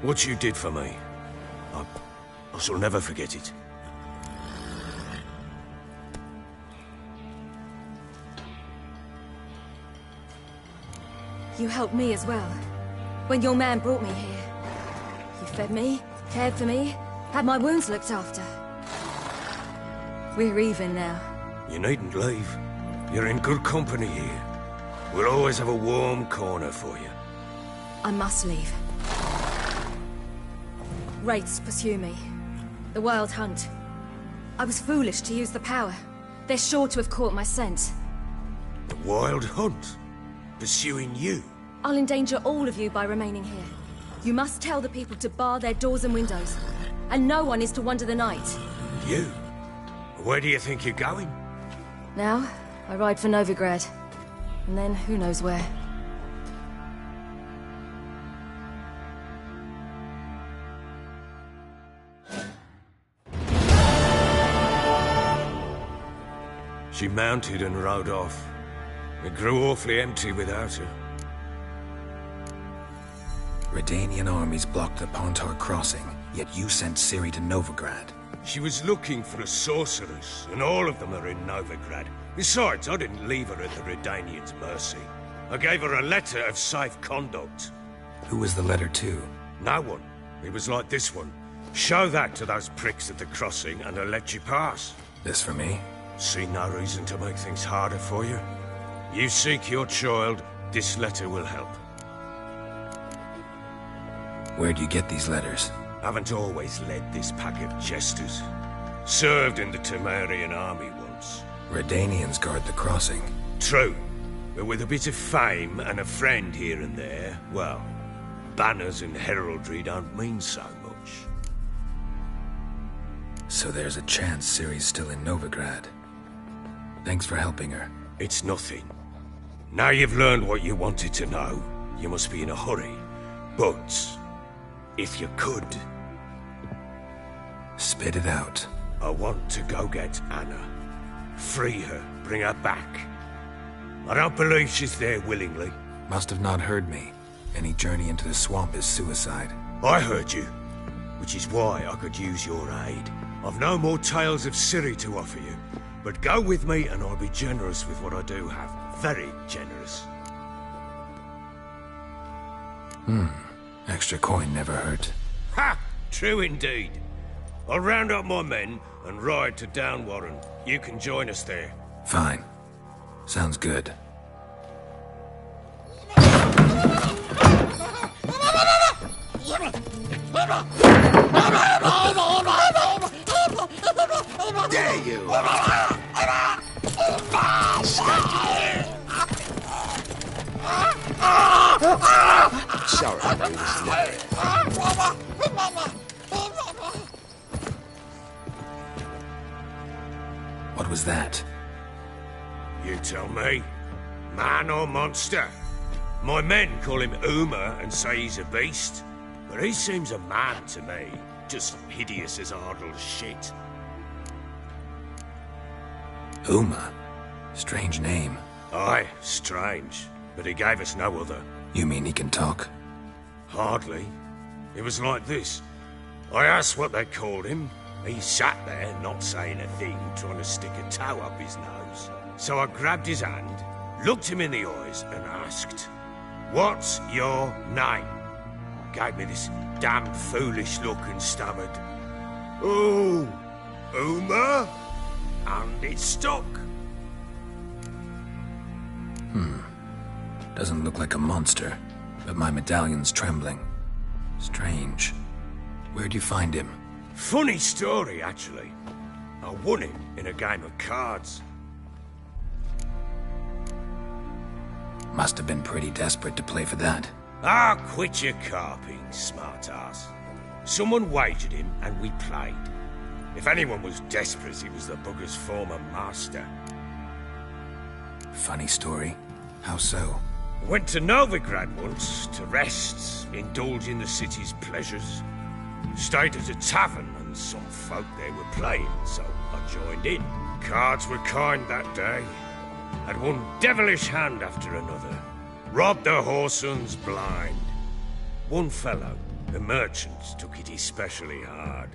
L: What you did for me, I shall never forget it.
J: You helped me as well. When your man brought me here. You fed me, cared for me, had my wounds looked after. We're even now.
L: You needn't leave. You're in good company here. We'll always have a warm corner for you.
J: I must leave. Wraiths pursue me. The Wild Hunt. I was foolish to use the power. They're sure to have caught my scent.
L: The Wild Hunt? Pursuing you?
J: I'll endanger all of you by remaining here. You must tell the people to bar their doors and windows, and no one is to wander the night.
L: You? Where do you think you're going?
J: Now, I ride for Novigrad, and then who knows where.
L: She mounted and rode off. It grew awfully empty without her.
E: Redanian armies blocked the Pontar crossing, yet you sent Ciri to Novigrad.
L: She was looking for a sorceress, and all of them are in Novigrad. Besides, I didn't leave her at the Redanians' mercy. I gave her a letter of safe conduct.
E: Who was the letter to?
L: No one. It was like this one. Show that to those pricks at the crossing, and I'll let you pass.
E: This for me?
L: See no reason to make things harder for you. You seek your child, this letter will help.
E: Where do you get these letters?
L: Haven't always led this pack of jesters. Served in the Temerian army once.
E: Redanians guard the crossing.
L: True. But with a bit of fame and a friend here and there, well, banners and heraldry don't mean so much.
E: So there's a chance Ciri's still in Novigrad. Thanks for helping her.
L: It's nothing. Now you've learned what you wanted to know, you must be in a hurry. But, if you could...
E: Spit it out.
L: I want to go get Anna. Free her, bring her back. I don't believe she's there willingly.
E: Must have not heard me. Any journey into the swamp is suicide.
L: I heard you, which is why I could use your aid. I've no more tales of Ciri to offer you, but go with me and I'll be generous with what I do have. Very generous.
E: Extra coin never hurt.
L: Ha! True indeed. I'll round up my men and ride to Downwarren. You can join us there.
E: Fine. Sounds good.
L: There you are!
G: Sorry, I was late.
E: What was that?
L: You tell me. Man or monster? My men call him Uma and say he's a beast. But he seems a man to me. Just hideous as Ardle's shit.
E: Uma? Strange name.
L: Aye, strange. But he gave us no other.
E: You mean he can talk?
L: Hardly. It was like this. I asked what they called him. He sat there, not saying a thing, trying to stick a toe up his nose. So I grabbed his hand, looked him in the eyes, and asked, "What's your name?" Gave me this damned foolish look and stammered, "Oh, Uma?" And it stuck.
E: Doesn't look like a monster, but my medallion's trembling. Strange. Where'd you find him?
L: Funny story, actually. I won him in a game of cards.
E: Must have been pretty desperate to play for that.
L: Ah, quit your carping, smart-ass. Someone wagered him, and we played. If anyone was desperate, he was the bugger's former master.
E: Funny story. How so?
L: Went to Novigrad once, to rest, indulge in the city's pleasures. Stayed at a tavern, and some folk there were playing, so I joined in. Cards were kind that day. Had one devilish hand after another. Robbed the whoresons blind. One fellow, the merchant, took it especially hard.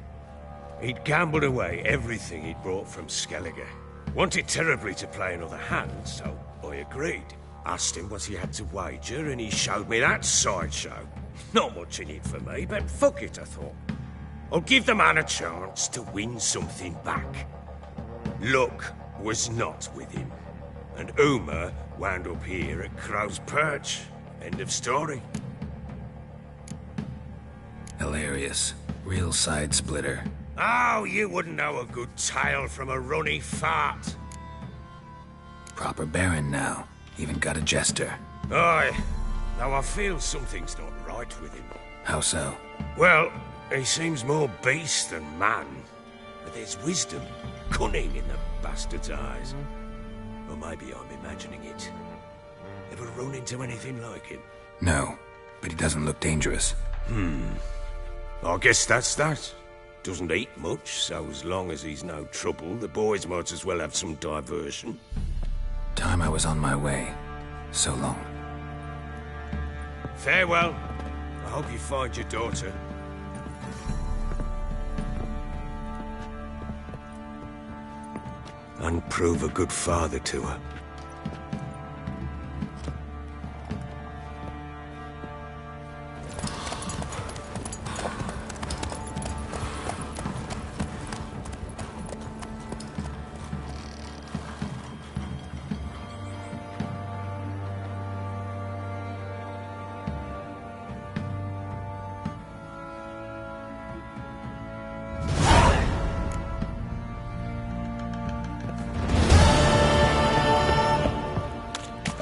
L: He'd gambled away everything he'd brought from Skellige. Wanted terribly to play another hand, so I agreed. Asked him what he had to wager, and he showed me that sideshow. Not much in it for me, but fuck it, I thought. I'll give the man a chance to win something back. Luck was not with him, and Uma wound up here at Crow's Perch. End of story.
E: Hilarious. Real side splitter.
L: Oh, you wouldn't know a good tale from a runny fart.
E: Proper baron now. Even got a jester.
L: Aye. Though I feel something's not right with him.
E: How so?
L: Well, he seems more beast than man. But there's wisdom, cunning in the bastard's eyes. Or maybe I'm imagining it. Ever run into anything like him?
E: No, but he doesn't look dangerous.
L: I guess that's that. Doesn't eat much, so as long as he's no trouble, the boys might as well have some diversion.
E: Time I was on my way. So long.
L: Farewell. I hope you find your daughter. And prove a good father to her.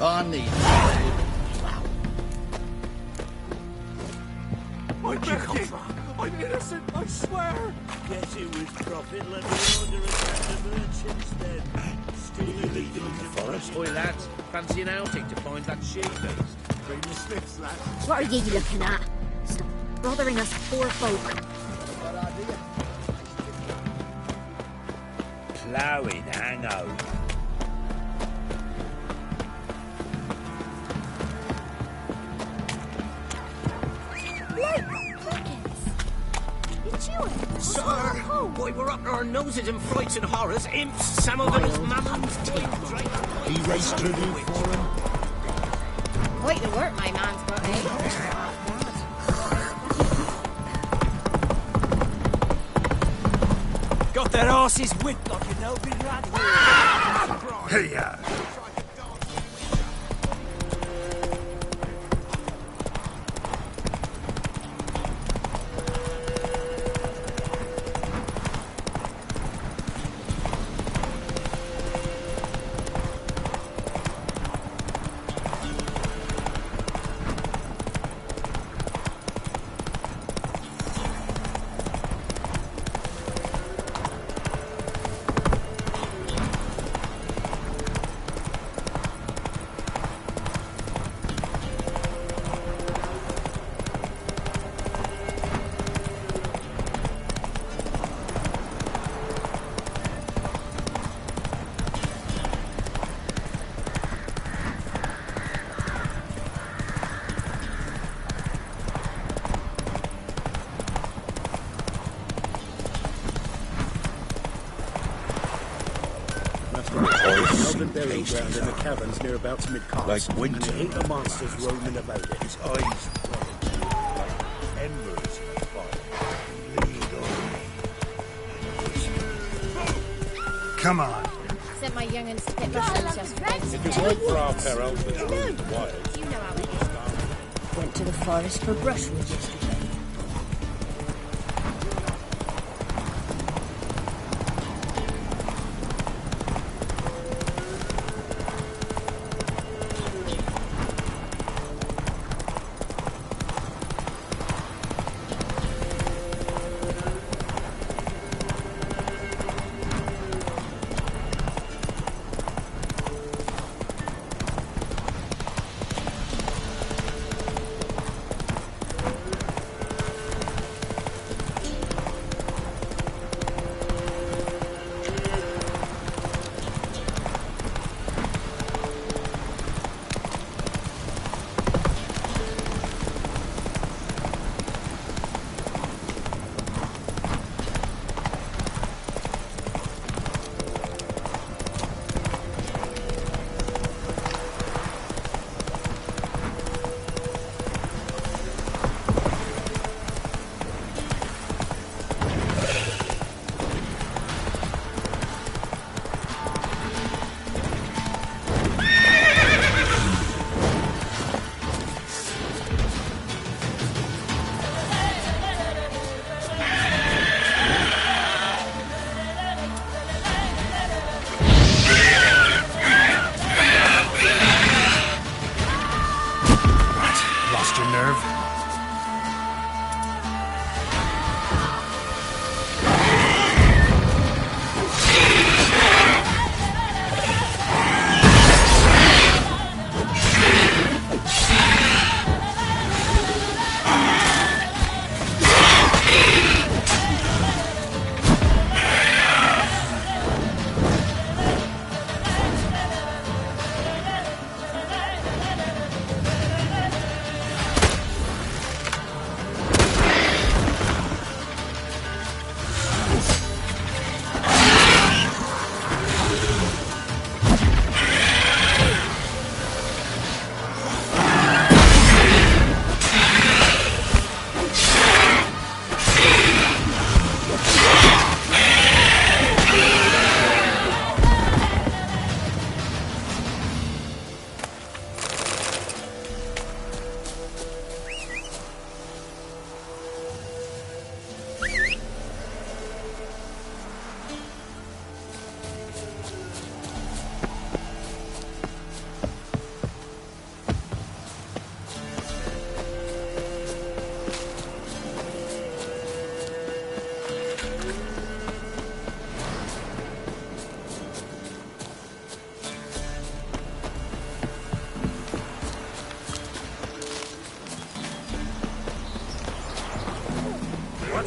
C: I need
G: Where'd you come from? I'm innocent, I swear!
M: Guess it was profit. Let me order a set of merchants then. Still leading in the forest.
K: Oi, lads, fancy an outing to find that she-beast?
G: Bring the Smiths, lad.
A: What are you looking at? Stop bothering us poor folk.
M: Ploughing hangover.
I: Sir, boy, we're up to our noses in frights and horrors. Imps, some of them as mammons,
G: He raced to do for him.
J: Quite the work my man's got, eh?
K: Got their asses whipped like an open rat.
L: Hey-ya!
M: Burial ground in the caverns near about mid-cast.
L: Like winter.
M: And the monsters roaming about it.
L: His eyes bright, like embers of fire. Lead on.
E: Come on.
J: Sent my young'uns to get mushrooms yesterday.
M: If it weren't for our peril with the room in the wild.
J: You know how it is.
N: Went to the forest for brushwood yesterday.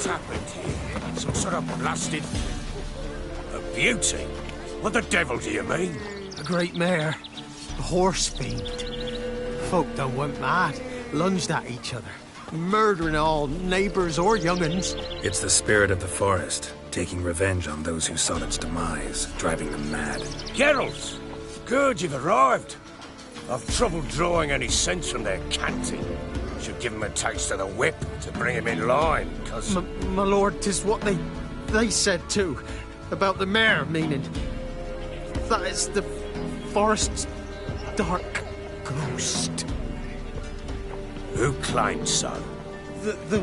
L: What's happened here? Some sort of blasted... a beauty? What the devil do you mean?
H: A great mare. A horse fiend. Folk done went mad. Lunged at each other. Murdering all neighbours or young'uns.
E: It's the spirit of the forest, taking revenge on those who sought its demise, driving them mad.
L: Geralt! Good, you've arrived. I've trouble drawing any sense from their canting. Should give him a taste of the whip to bring him in line, cause...
H: My lord, 'tis what they said too. About the mare, meaning... that is the forest's dark ghost.
L: Who claimed so?
H: The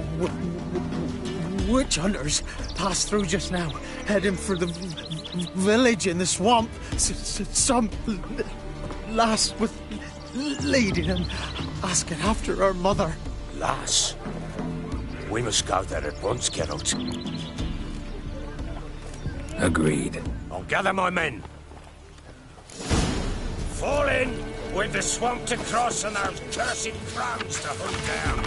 H: witch hunters passed through just now, heading for the village in the swamp. Some lass with leading and asking after her mother.
L: Lass? We must go there at once, Geralt.
E: Agreed.
L: I'll gather my men. Fall in! With the swamp to cross and those cursed crones to hunt down.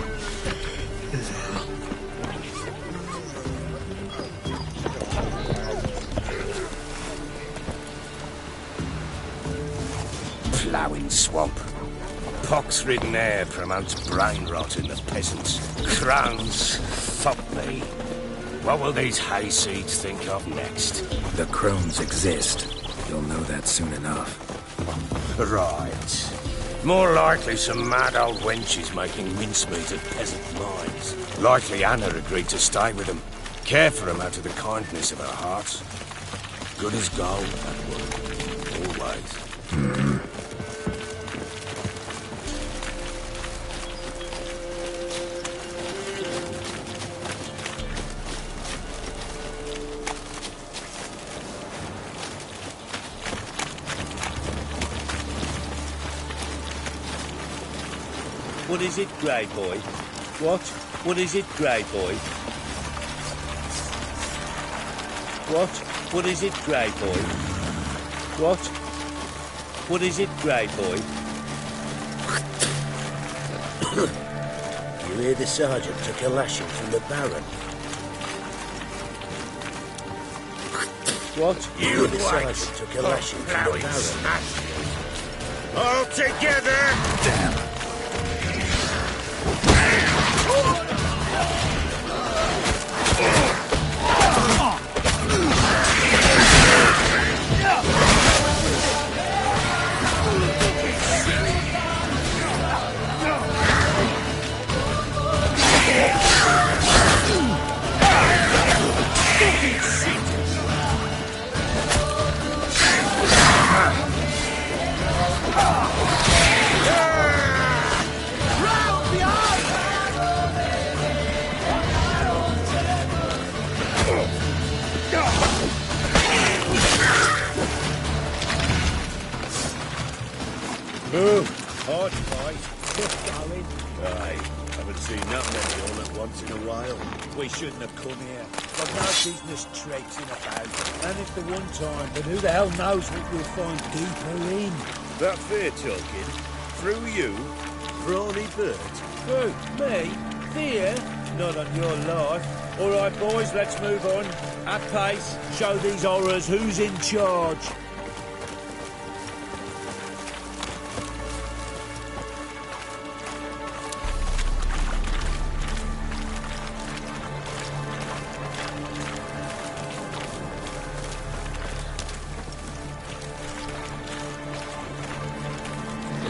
L: Ploughing swamp. Pox-ridden air promotes brain rot in the peasants. Crones, fuck me. What will these hayseeds think of next?
E: The Crones exist. You'll know that soon enough.
L: Right. More likely some mad old wenches making mincemeat at peasant mines. Likely Anna agreed to stay with them. Care for them out of the kindness of her heart. Good as gold, that woman. Always.
M: What is it, Grey Boy? What? What is it, Grey Boy? What? What is it, Grey Boy? What? What is it, Grey Boy? You hear the sergeant took a lashing from the Baron? What?
L: You
M: hear the
L: white.
M: sergeant took a lashing from the Baron?
L: All together!
E: Damn.
M: Move! Hard fight. Just going. Aye. Haven't seen that many all at once in a while. We shouldn't have come here. Got no business traipsing about. And it's the one time, but who the hell knows what we'll find deeper in? That fair talking. Through you? Brawny bird. Who? Me? Fear? Not on your life. All right, boys, let's move on. At pace. Show these horrors who's in charge.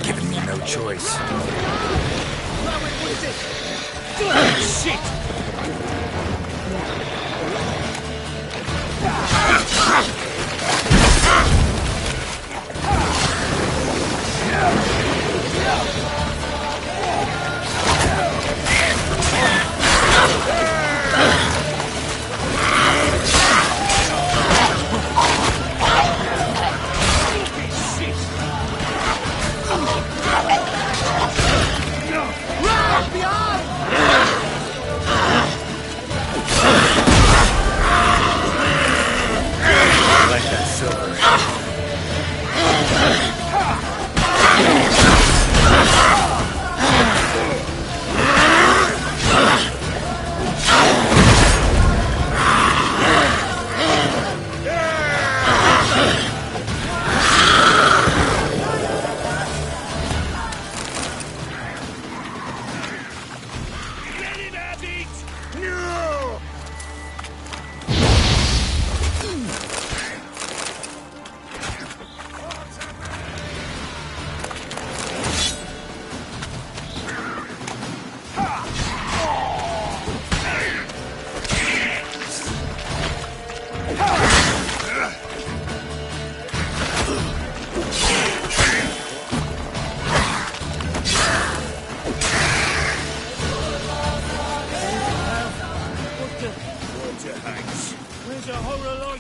E: Giving me no choice.
M: Shit!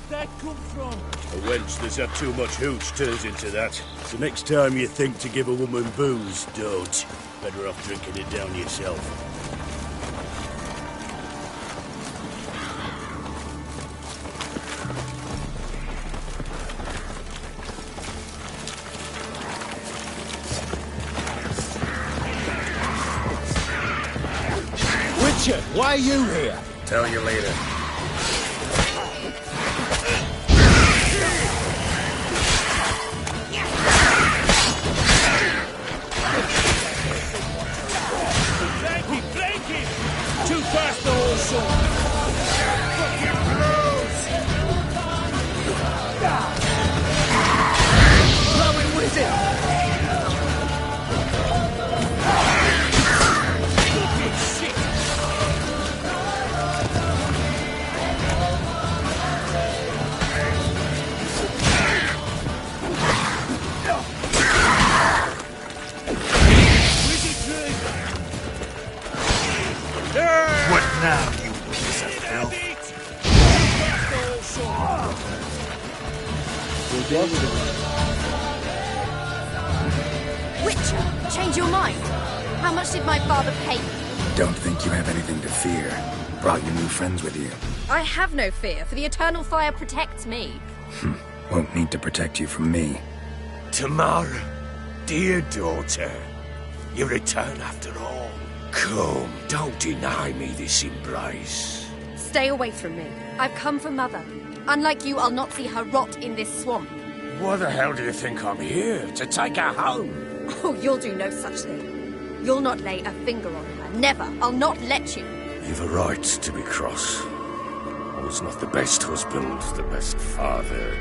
M: did that come from? A wench that's had too much hooch turns into that. So next time you think to give a woman booze, don't. Better off drinking it down yourself.
K: Why are you here?
E: Tell you later.
M: Flank him! Too fast, the whole soul! Fucking blows! Blowing wizard!
K: What now, you piece of filth?
J: Witcher, change your mind. How much did my father pay you?
E: Don't think you have anything to fear. Brought your new friends with you.
J: I have no fear, for the eternal fire protects me.
E: Won't need to protect you from me.
L: Tamara, dear daughter, you return after all. Come, don't deny me this embrace.
J: Stay away from me. I've come for Mother. Unlike you, I'll not see her rot in this swamp.
L: Why the hell do you think I'm here? To take her home?
J: Oh, you'll do no such thing. You'll not lay a finger on her. Never. I'll not let you.
L: You've a right to be cross. I was not the best husband, the best father,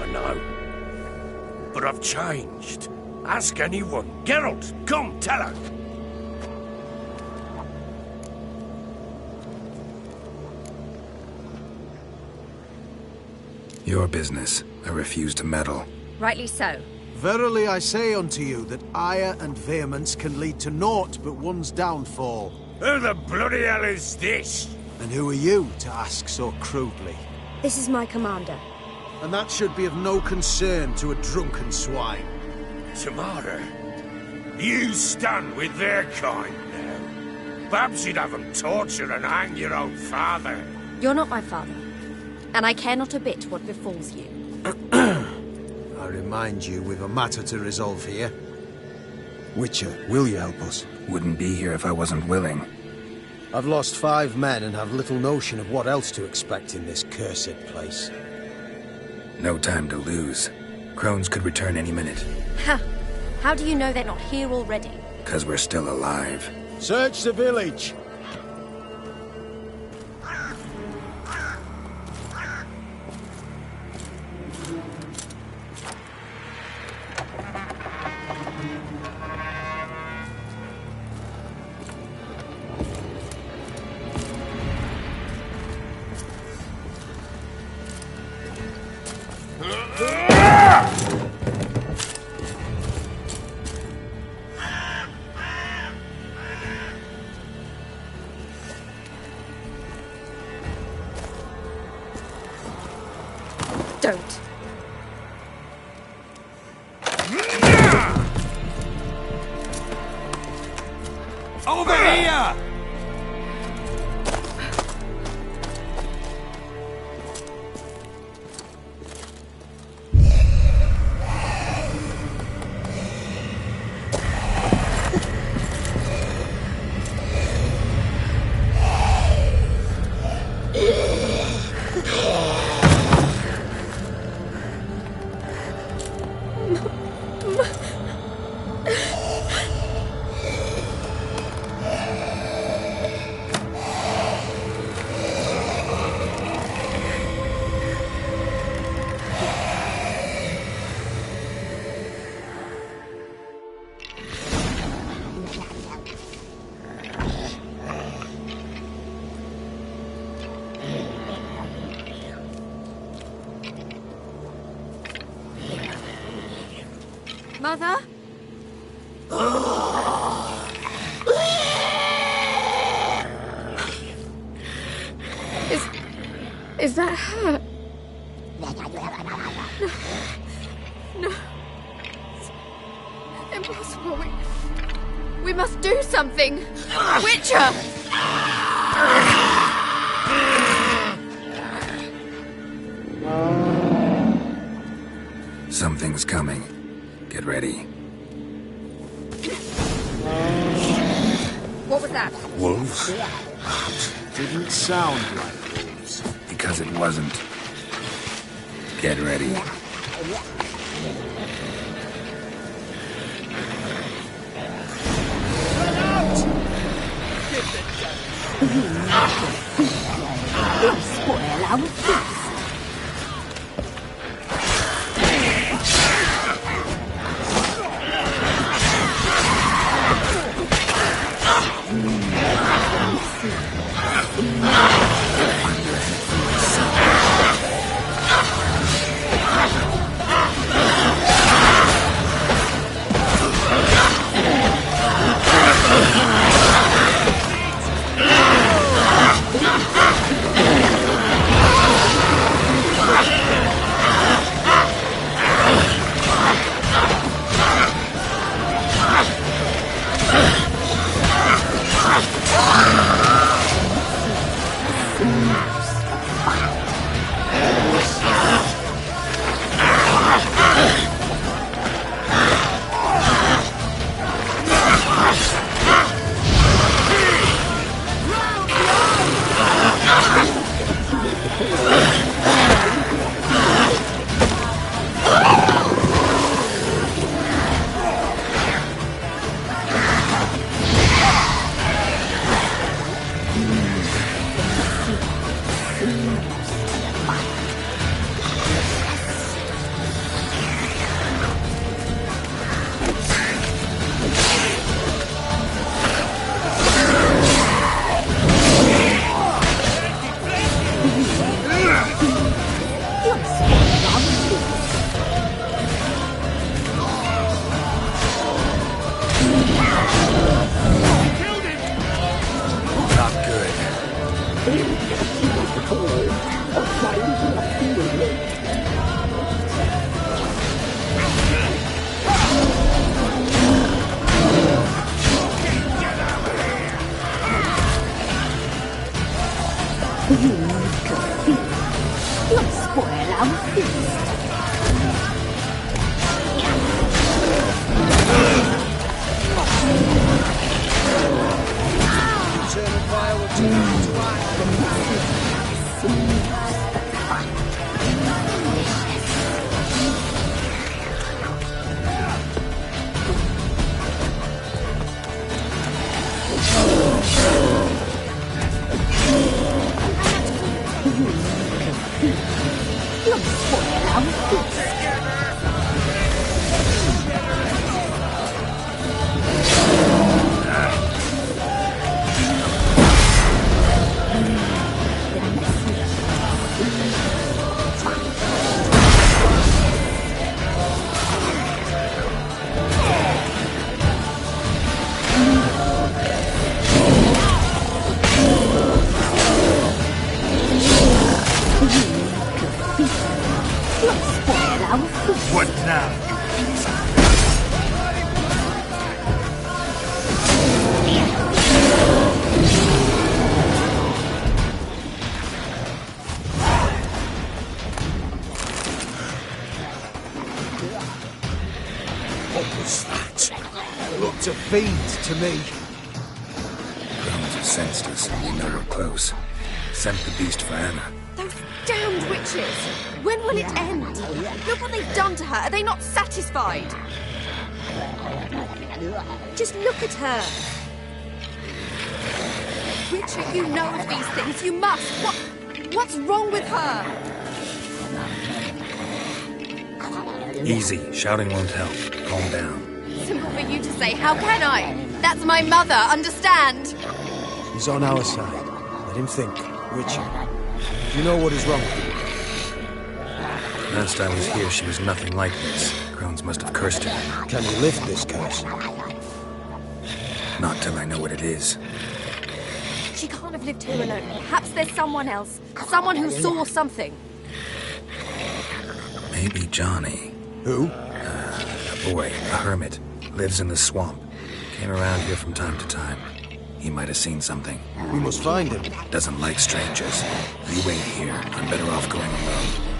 L: I know. But I've changed. Ask anyone. Geralt, come, tell her.
E: Your business. I refuse to meddle.
J: Rightly so.
H: Verily I say unto you that ire and vehemence can lead to naught but one's downfall.
L: Who the bloody hell is this?
H: And who are you to ask so crudely?
J: This is my commander.
H: And that should be of no concern to a drunken swine.
L: Tamara, you stand with their kind now. Perhaps you'd have them torture and hang your own father.
J: You're not my father, and I care not a bit what befalls you.
H: I remind you, we've a matter to resolve here. Witcher, will you help us?
E: Wouldn't be here if I wasn't willing.
H: I've lost 5 men and have little notion of what else to expect in this cursed place.
E: No time to lose. Crones could return any minute.
J: Ha! How do you know they're not here already?
E: 'Cause we're still alive.
H: Search the village!
J: Don't.
L: Over here!
J: Mother? Is that her? No. It's impossible. We must do something. Witcher!
E: Something's coming. Get ready.
J: What was that?
E: Wolves?
K: Didn't sound like wolves.
E: Because it wasn't. Get ready.
A: It'll spoil our feast.
E: What now?
K: What was that? Looked a fiend to me.
E: Crones have sensed us. We know we're close. Sent the beast for Anna.
J: Those damned witches! When will it end? Look what they've done to her. Are they not satisfied? Just look at her. Richard, you know of these things. You must. What's wrong with her?
E: Easy. Shouting won't help. Calm down.
J: Simple for you to say. How can I? That's my mother. Understand?
K: He's on our side. Let him think. Richard, you know what is wrong with her?
E: Last I was here, she was nothing like this. Crones must have cursed her.
K: Can you lift this curse?
E: Not till I know what it is.
J: She can't have lived here alone. Perhaps there's someone else. Someone who saw something.
E: Maybe Johnny.
K: Who?
E: A boy, a hermit. Lives in the swamp. Came around here from time to time. He might have seen something.
K: We must find him.
E: Doesn't like strangers. We wait here. I'm better off going alone.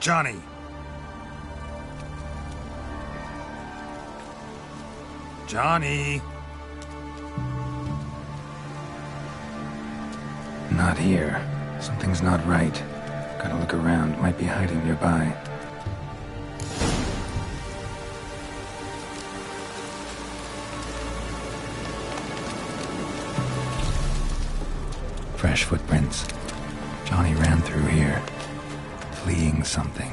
E: Johnny! Johnny! Not here. Something's not right. Gotta look around. Might be hiding nearby. Fresh footprints. Johnny ran through here, fleeing something.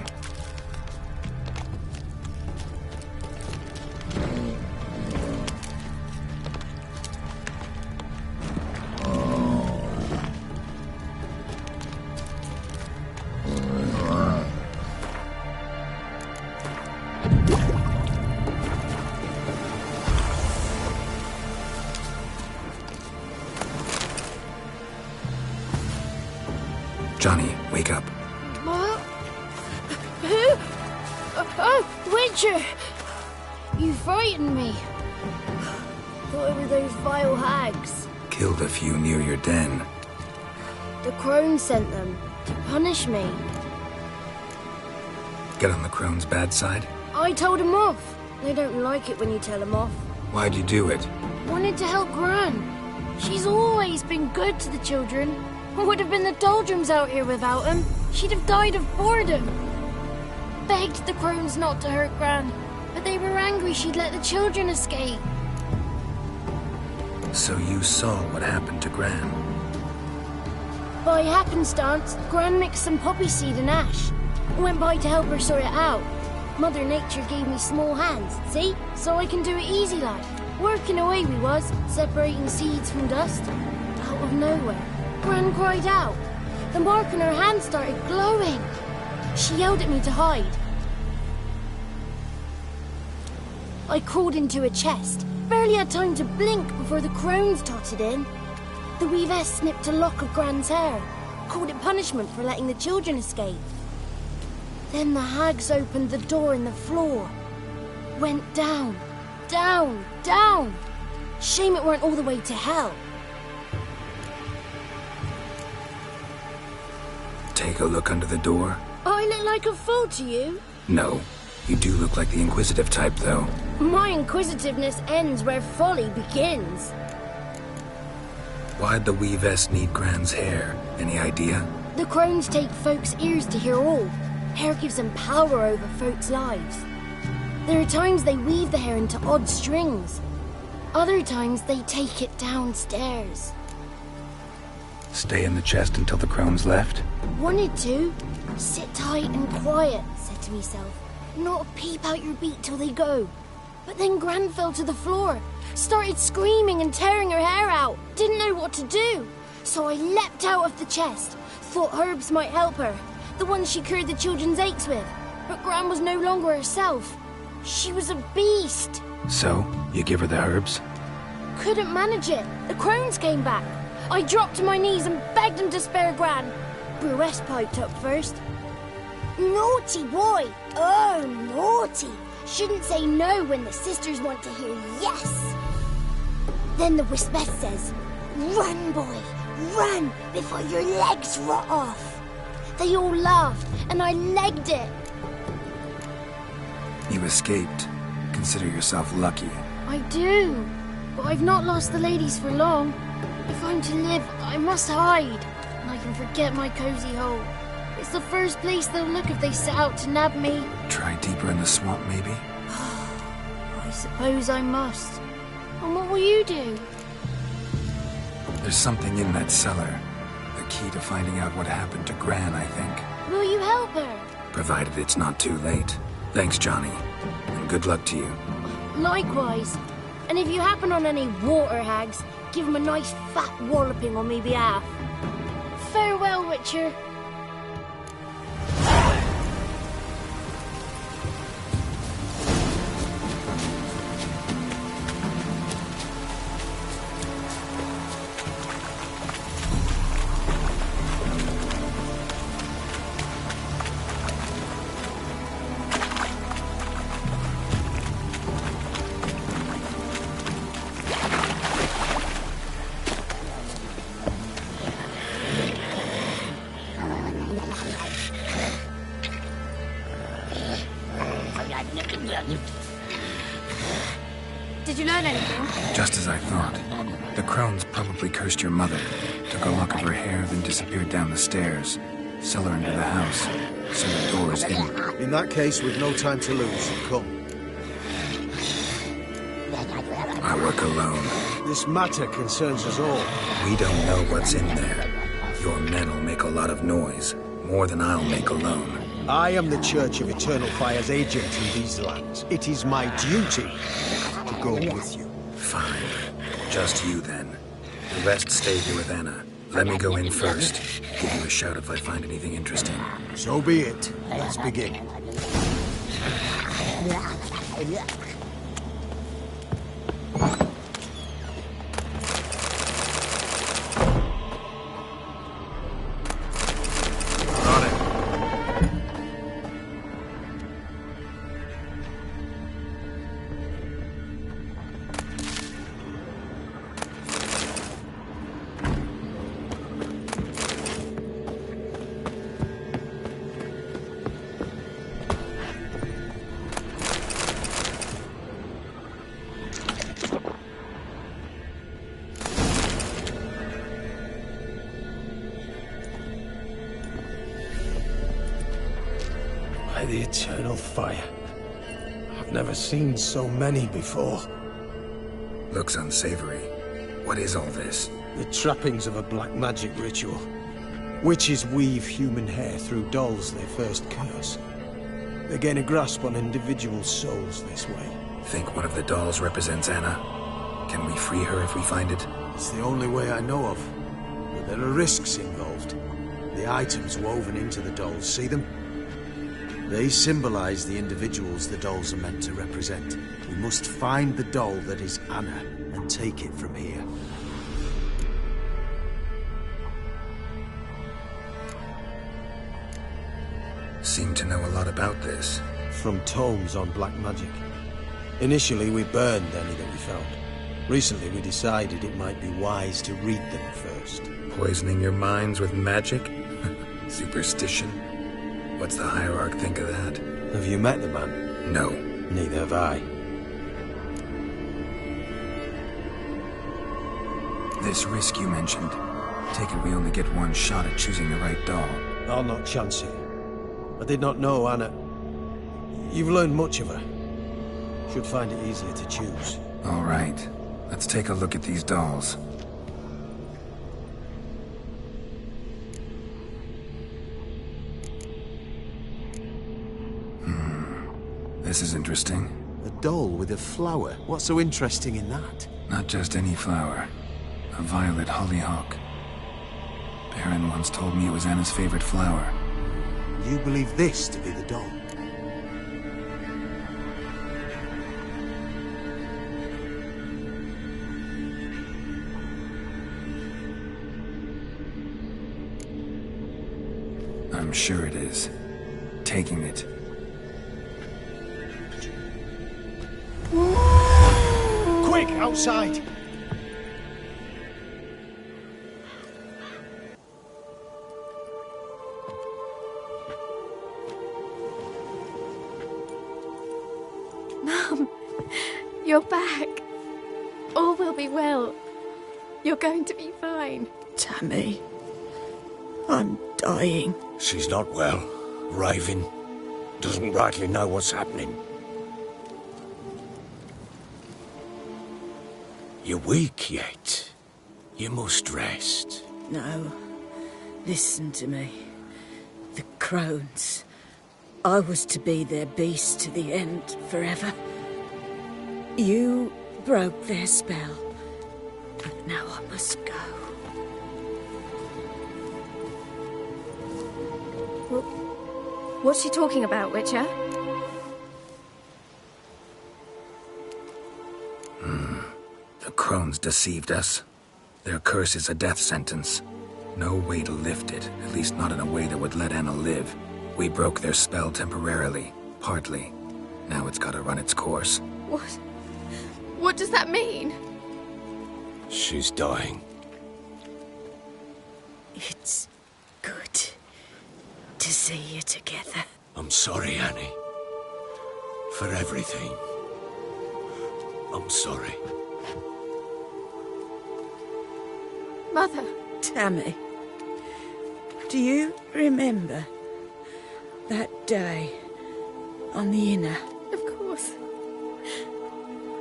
E: Johnny, wake up.
N: What? Who? Oh, Witcher! You frightened me. Thought it were those vile hags.
E: Killed a few near your den.
N: The Crones sent them to punish me.
E: Get on the Crone's bad side?
N: I told them off. They don't like it when you tell them off.
E: Why'd you do it?
N: Wanted to help Gran. She's always been good to the children. I would have been the doldrums out here without him. She'd have died of boredom. Begged the Crones not to hurt Gran, but they were angry she'd let the children escape.
E: So you saw what happened to Gran?
N: By happenstance, Gran mixed some poppy seed and ash. I went by to help her sort it out. Mother Nature gave me small hands, see? So I can do it easy like. Working away we was, separating seeds from dust. Out of nowhere, Gran cried out. The mark on her hand started glowing. She yelled at me to hide. I crawled into a chest. Barely had time to blink before the Crones totted in. The weavess snipped a lock of Gran's hair. Called it punishment for letting the children escape. Then the hags opened the door in the floor. Went down, down, down. Shame it weren't all the way to hell.
E: Take a look under the door?
N: I look like a fool to you?
E: No. You do look like the inquisitive type, though.
N: My inquisitiveness ends where folly begins.
E: Why'd the weavess need Gran's hair? Any idea?
N: The Crones take folks' ears to hear all. Hair gives them power over folks' lives. There are times they weave the hair into odd strings. Other times they take it downstairs.
E: Stay in the chest until the Crones left?
N: Wanted to. Sit tight and quiet, said to myself. Not a peep out your beat till they go. But then Gran fell to the floor. Started screaming and tearing her hair out. Didn't know what to do. So I leapt out of the chest. Thought herbs might help her. The ones she cured the children's aches with. But Gran was no longer herself. She was a beast.
E: So, you give her the herbs?
N: Couldn't manage it. The Crones came back. I dropped to my knees and begged them to spare Gran. Brewess piped up first. Naughty boy! Oh, naughty! Shouldn't say no when the sisters want to hear yes. Then the Wispess says, run, boy, run before your legs rot off. They all laughed, and I legged it.
E: You escaped. Consider yourself lucky.
N: I do, but I've not lost the ladies for long. If I'm to live, I must hide, and I can forget my cozy hole. It's the first place they'll look if they set out to nab me.
E: Try deeper in the swamp, maybe?
N: I suppose I must. And what will you do?
E: There's something in that cellar. The key to finding out what happened to Gran, I think.
N: Will you help her?
E: Provided it's not too late. Thanks, Johnny. And good luck to you.
N: Likewise. And if you happen on any water hags, give them a nice fat walloping on me behalf. Farewell, Witcher.
J: Did you learn anything?
E: Just as I thought. The Crones probably cursed your mother, took a lock of her hair, then disappeared down the stairs. Sell her into the house, so the door is hidden.
K: In that case, we've no time to lose. Come.
E: I work alone.
K: This matter concerns us all.
E: We don't know what's in there. Your men'll make a lot of noise, more than I'll make alone.
K: I am the Church of Eternal Fire's agent in these lands. It is my duty to go with you.
E: Fine. Just you, then. The rest stay here with Anna. Let me go in first. Give you a shout if I find anything interesting.
K: So be it. Let's begin. The eternal fire. I've never seen so many before.
E: Looks unsavory. What is all this?
K: The trappings of a black magic ritual. Witches weave human hair through dolls they first curse. They gain a grasp on individual souls this way.
E: Think one of the dolls represents Anna? Can we free her if we find it?
K: It's the only way I know of. But there are risks involved. The items woven into the dolls, see them? They symbolize the individuals the dolls are meant to represent. We must find the doll that is Anna and take it from here.
E: Seem to know a lot about this.
K: From tomes on black magic. Initially, we burned any that we found. Recently, we decided it might be wise to read them first.
E: Poisoning your minds with magic? Superstition? What's the hierarch think of that?
K: Have you met the man?
E: No.
K: Neither have I.
E: This risk you mentioned. Take it we only get one shot at choosing the right doll.
K: I'll not chance it. I did not know Anna. You've learned much of her. Should find it easier to choose.
E: All right. Let's take a look at these dolls. This is interesting.
K: A doll with a flower. What's so interesting in that?
E: Not just any flower. A violet hollyhock. Baron once told me it was Anna's favorite flower.
K: You believe this to be the doll?
E: I'm sure it is. Taking it.
K: Quick, outside!
O: Mum, you're back. All will be well. You're going to be fine.
I: Tammy, I'm dying.
L: She's not well. Raving. Doesn't rightly know what's happening. You're weak yet. You must rest.
I: No. Listen to me. The Crones. I was to be their beast to the end, forever. You broke their spell. But now I must go.
J: What's she talking about, Witcher?
E: The Crones deceived us. Their curse is a death sentence. No way to lift it, at least not in a way that would let Anna live. We broke their spell temporarily, partly. Now it's gotta run its course.
O: What? What does that mean?
L: She's dying.
I: It's good to see you together.
L: I'm sorry, Annie. for everything. I'm sorry.
O: Mother.
I: Tammy, do you remember that day on the inner?
O: Of course.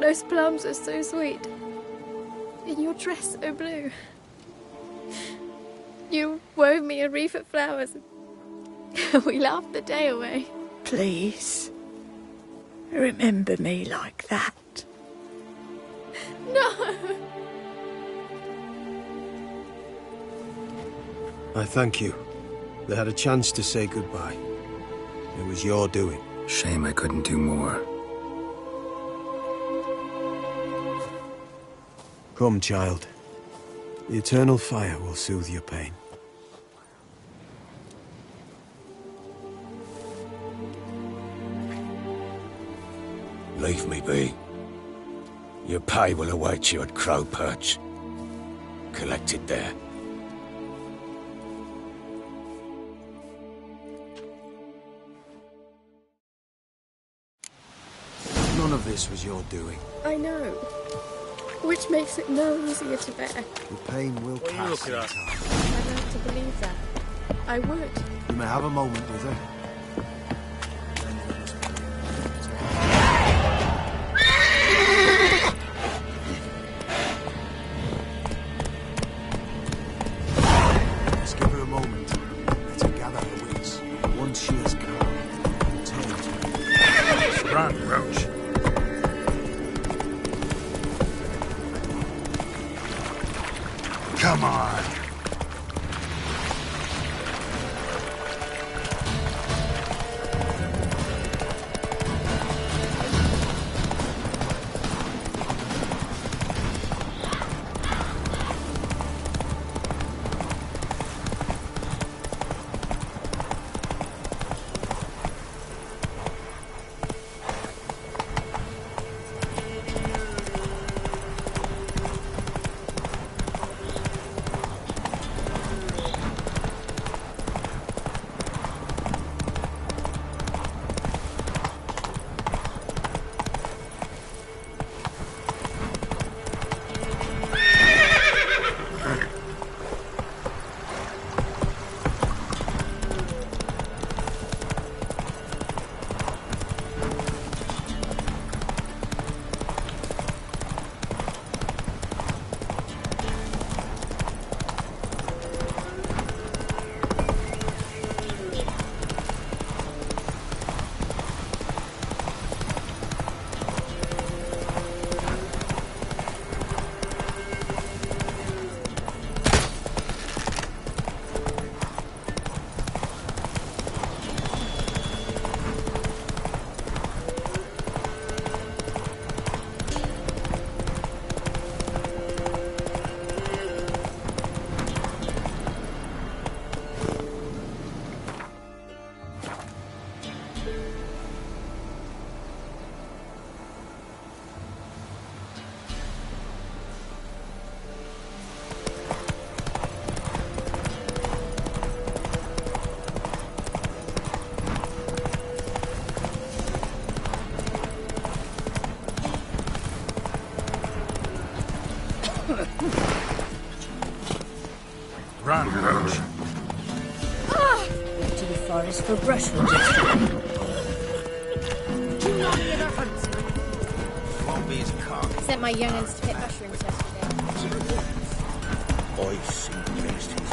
O: Those plums are so sweet. And your dress so blue. You wove me a wreath of flowers. We laughed the day away.
I: Please, remember me like that.
O: No!
K: I thank you. They had a chance to say goodbye. It was your doing.
E: Shame I couldn't do more.
K: Come, child. The eternal fire will soothe your pain.
L: Leave me be. Your pay will await you at Crow Perch. Collect it there.
K: None of this was your doing.
O: I know. Which makes it no easier to bear.
K: The pain will pass in time.
O: I'd like to believe that. I would.
K: You may have a moment with her. Let's give her a moment. Let her gather her wits. Once she is calm, return to her.
E: Run, Roach. Come on. Run, Roach.
P: To the forest for brushwood.
J: You know the other huntsman.
K: Won't be as calm.
J: Sent my young'uns to pick mushrooms yesterday.
M: I see against his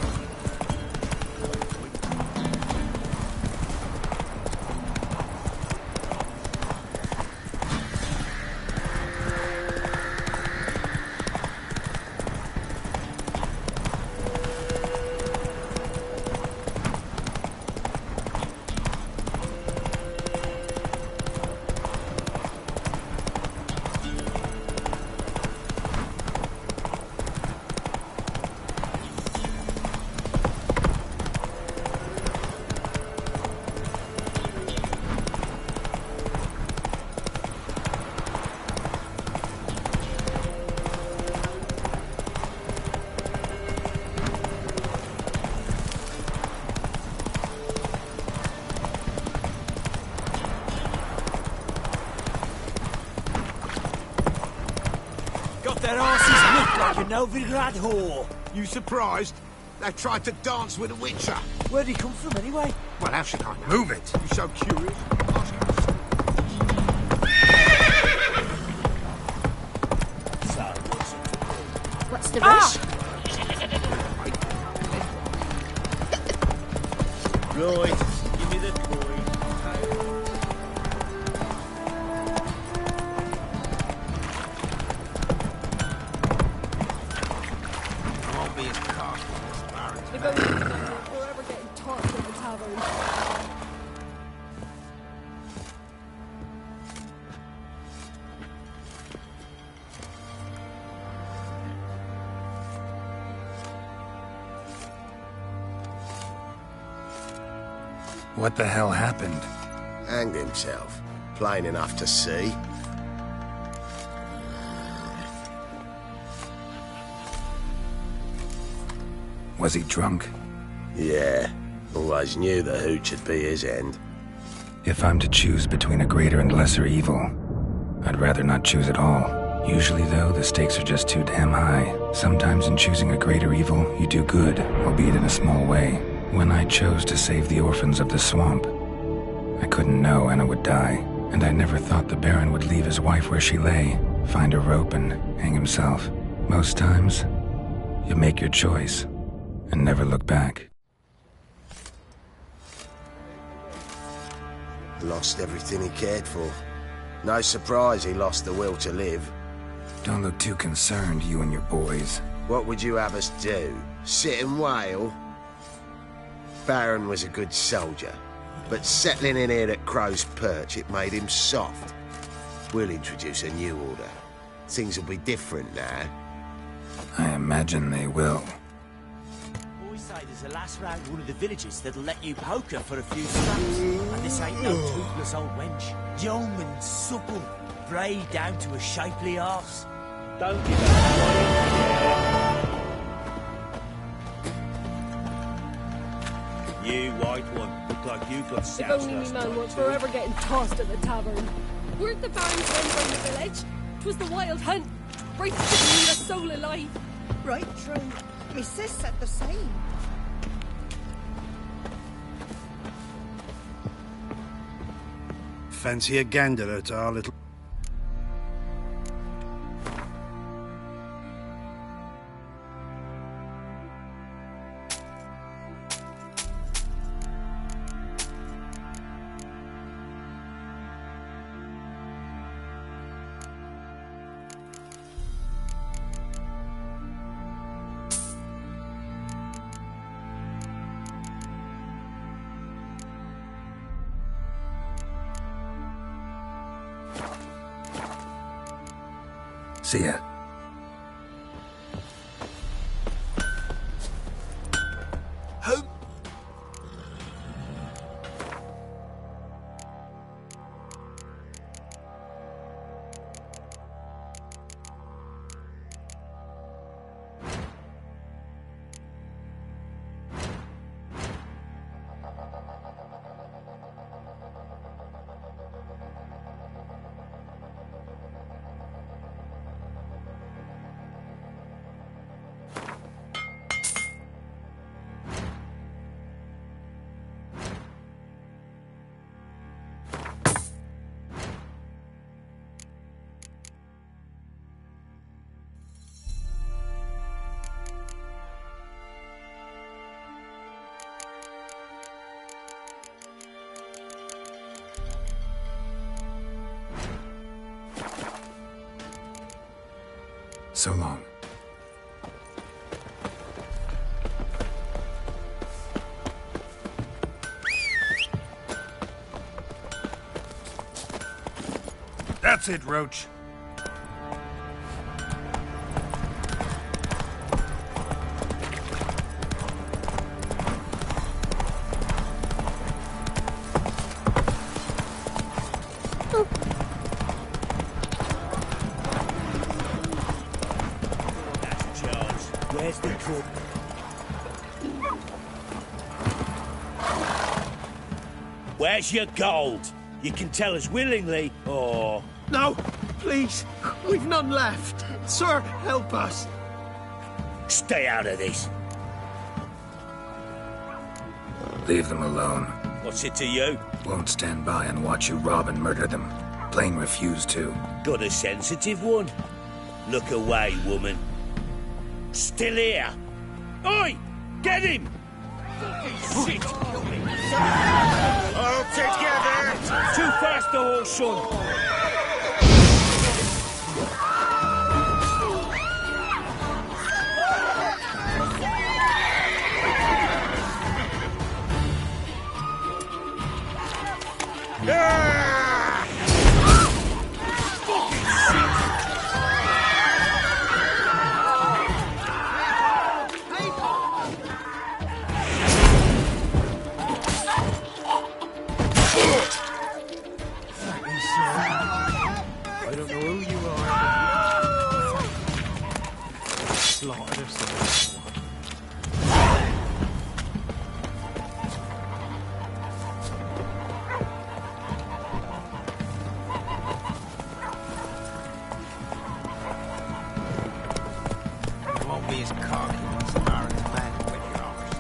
M: like a Novigrad whore.
G: You surprised? They tried to dance with a witcher.
M: Where'd he come from, anyway?
G: Well, how should I know?
E: Move it!
G: You so curious? Ask him.
M: So,
N: What's the rush?
M: right, give me the coin.
G: I won't be as cocky as Baron.
Q: If only we're ever getting tossed in the tavern.
E: What the hell happened?
L: Hanged himself. Plain enough to see.
E: Was he drunk?
L: Yeah. Always knew the hooch would be his end.
E: If I'm to choose between a greater and lesser evil, I'd rather not choose at all. Usually, though, the stakes are just too damn high. Sometimes in choosing a greater evil, you do good, albeit in a small way. When I chose to save the orphans of the swamp, I couldn't know Anna would die, and I never thought the Baron would leave his wife where she lay, find a rope and hang himself. Most times, you make your choice and never look back.
L: Lost everything he cared for. No surprise he lost the will to live.
E: Don't look too concerned, you and your boys.
L: What would you have us do? Sit and wail? Baron was a good soldier, but settling in here at Crow's Perch, it made him soft. We'll introduce a new order. Things will be different now.
E: I imagine they will.
M: Boys say there's a lass round one of the villages that'll let you poker for a few scraps. And this ain't no toothless old wench. Young and supple, braid down to a shapely arse. Don't give up. You white one, look like you've got
Q: If
M: soused
Q: only me
M: last
Q: man
M: night
Q: were
M: too.
Q: forever getting tossed at the tavern. Weren't the Baron's men from the village? 'Twas the Wild Hunt. Right to leave a soul alive.
R: Right true. My sis said the same.
K: Fancy a gander at our little...
E: See ya. So long.
K: That's it, Roach.
M: Where's the cook? Where's your gold? You can tell us willingly, or...
H: No, please. We've none left. Sir, help us.
M: Stay out of this.
E: Leave them alone.
M: What's it to you?
E: Won't stand by and watch you rob and murder them. Plain refuse to.
M: Got a sensitive one? Look away, woman. Still here. Oi! Get him! Fucking shit! All together! Too fast, the whole son!
K: I don't know who you are. Slaughtered us.
H: You won't be as cocky as Baron Glenn when you're ours.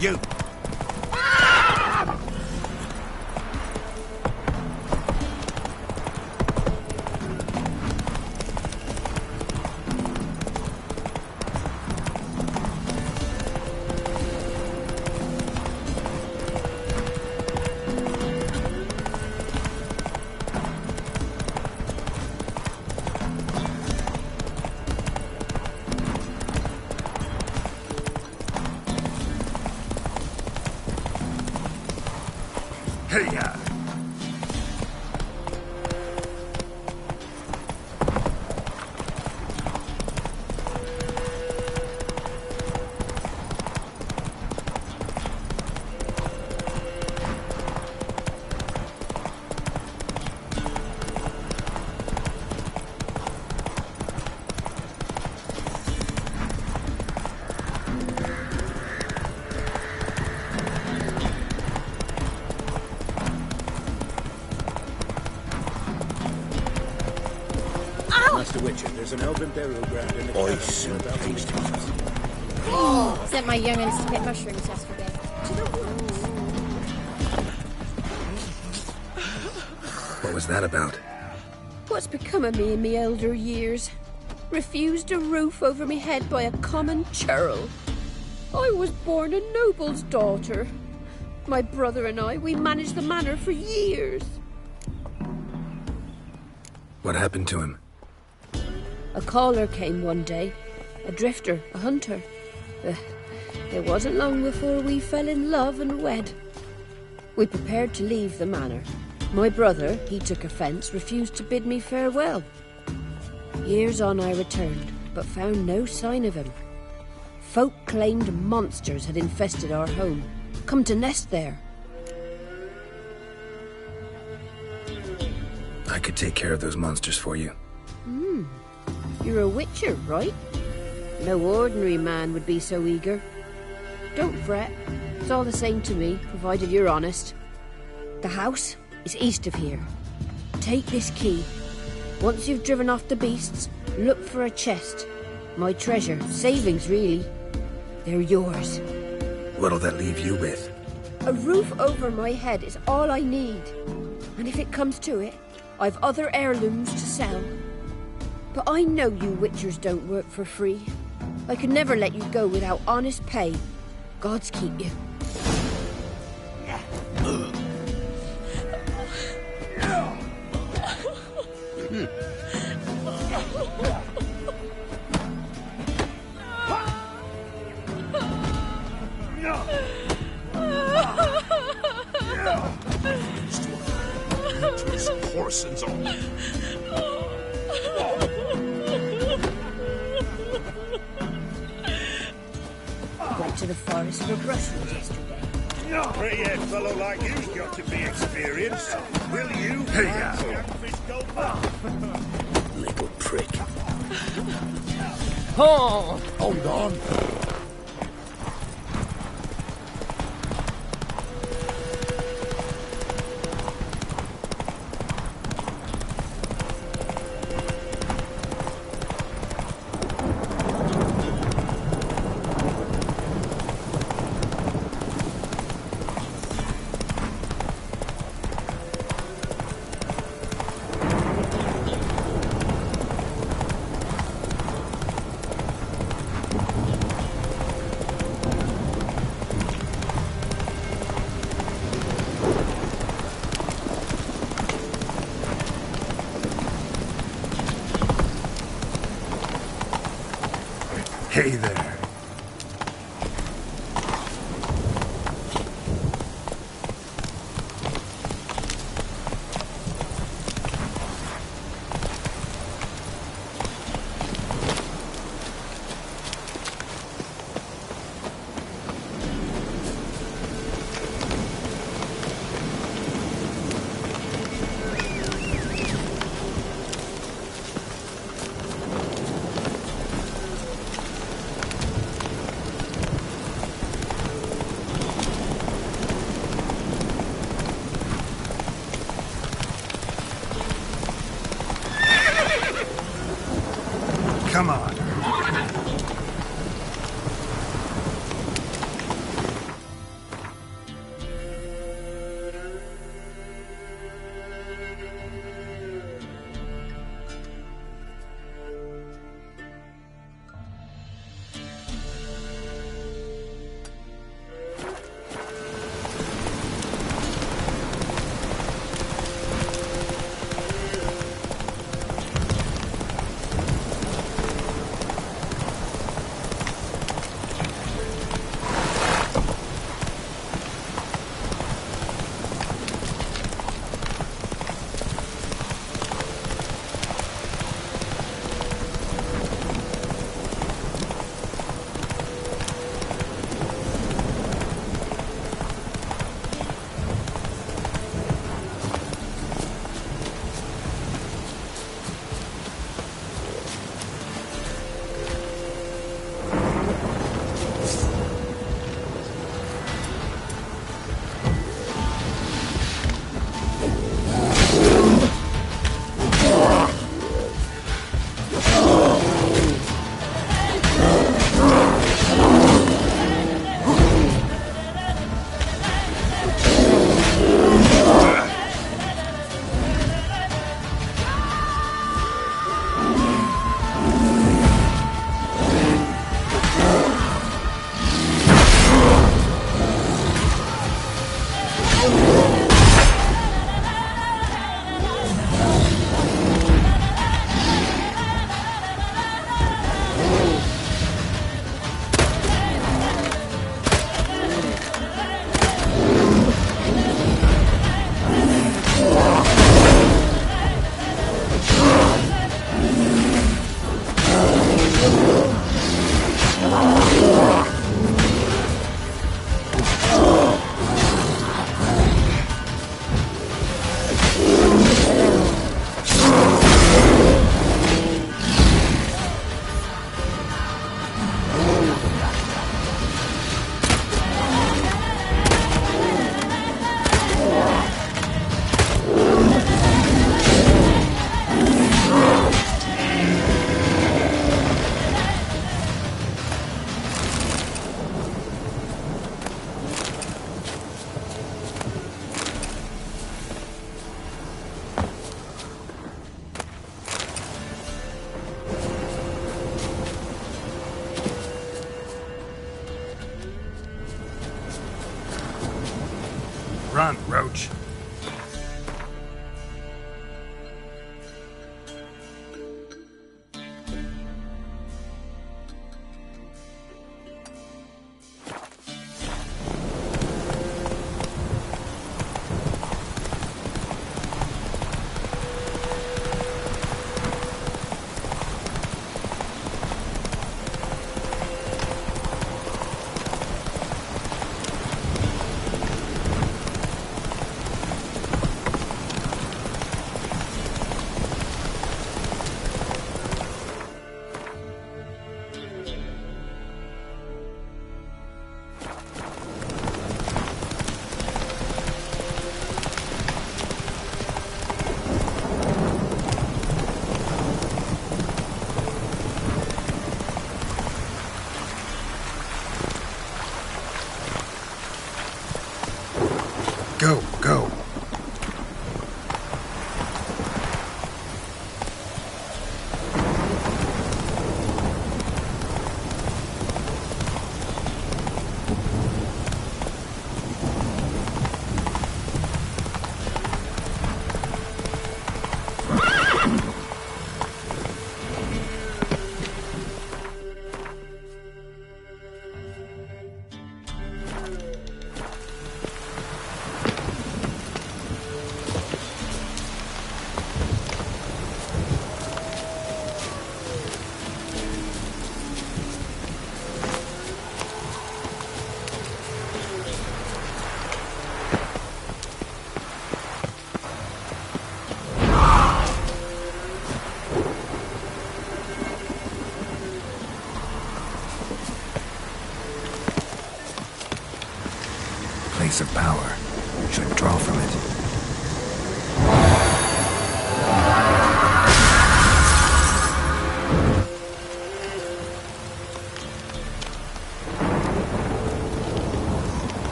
C: You! Hey-ya!
K: Master Witcher, there's an elven burial ground in the
M: I soon pleased him.
S: Sent my young'uns to get mushrooms yesterday.
E: What was that about?
I: What's become of me in me elder years? Refused a roof over me head by a common churl. I was born a noble's daughter. My brother and I, we managed the manor for years.
E: What happened to him?
I: A caller came one day. A drifter, a hunter. It wasn't long before we fell in love and wed. We prepared to leave the manor. My brother, he took offence, refused to bid me farewell. Years on I returned, but found no sign of him. Folk claimed monsters had infested our home, come to nest there.
E: I could take care of those monsters for you.
I: You're a witcher, right? No ordinary man would be so eager. Don't fret. It's all the same to me, provided you're honest. The house is east of here. Take this key. Once you've driven off the beasts, look for a chest. My treasure, savings really. They're yours.
E: What'll that leave you with?
I: A roof over my head is all I need. And if it comes to it, I've other heirlooms to sell. But I know you witchers don't work for free. I could never let you go without honest pay. Gods keep you.
L: Horsens on.
I: Went to the forest for brushwood yesterday.
M: Grey-haired fellow like you's got to be experienced. Will you?
L: Little prick.
B: Oh! Hold on.
E: Hey there. Come on. Run, Roach.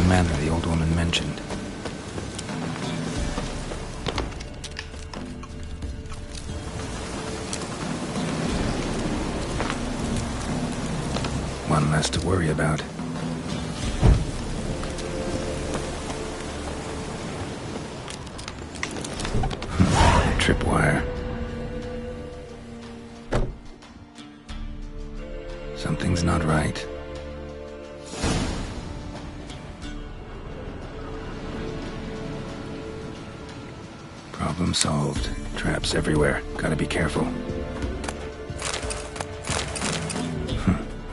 E: manor the old woman mentioned. One less to worry about. Tripwire. Something's not right. Problem solved. Traps everywhere. Gotta be careful.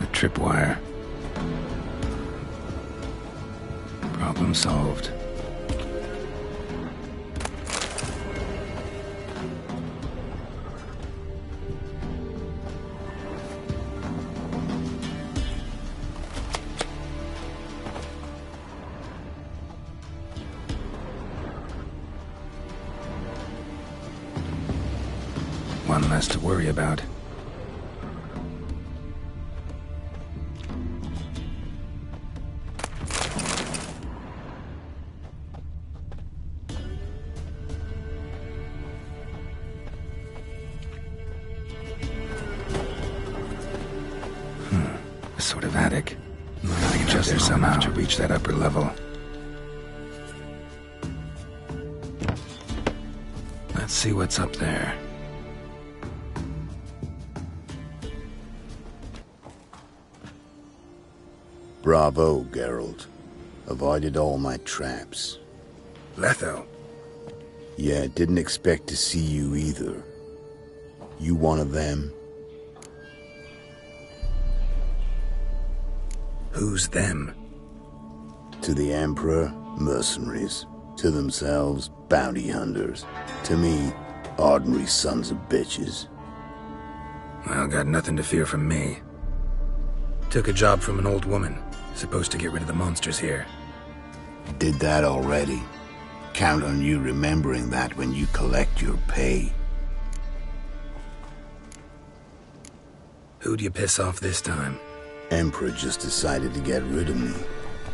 E: A tripwire. Problem solved. One less to worry about. A sort of attic. Gotta get just there somehow to reach that upper level. Let's see what's up there.
T: Bravo, Geralt. Avoided all my traps.
E: Letho?
T: Yeah, didn't expect to see you either. You one of them?
E: Who's them?
T: To the Emperor, mercenaries. To themselves, bounty hunters. To me, ordinary sons of bitches.
E: Well, got nothing to fear from me. Took a job from an old woman. Supposed to get rid of the monsters here.
T: Did that already. Count on you remembering that when you collect your pay.
E: Who'd you piss off this time?
T: Emperor just decided to get rid of me.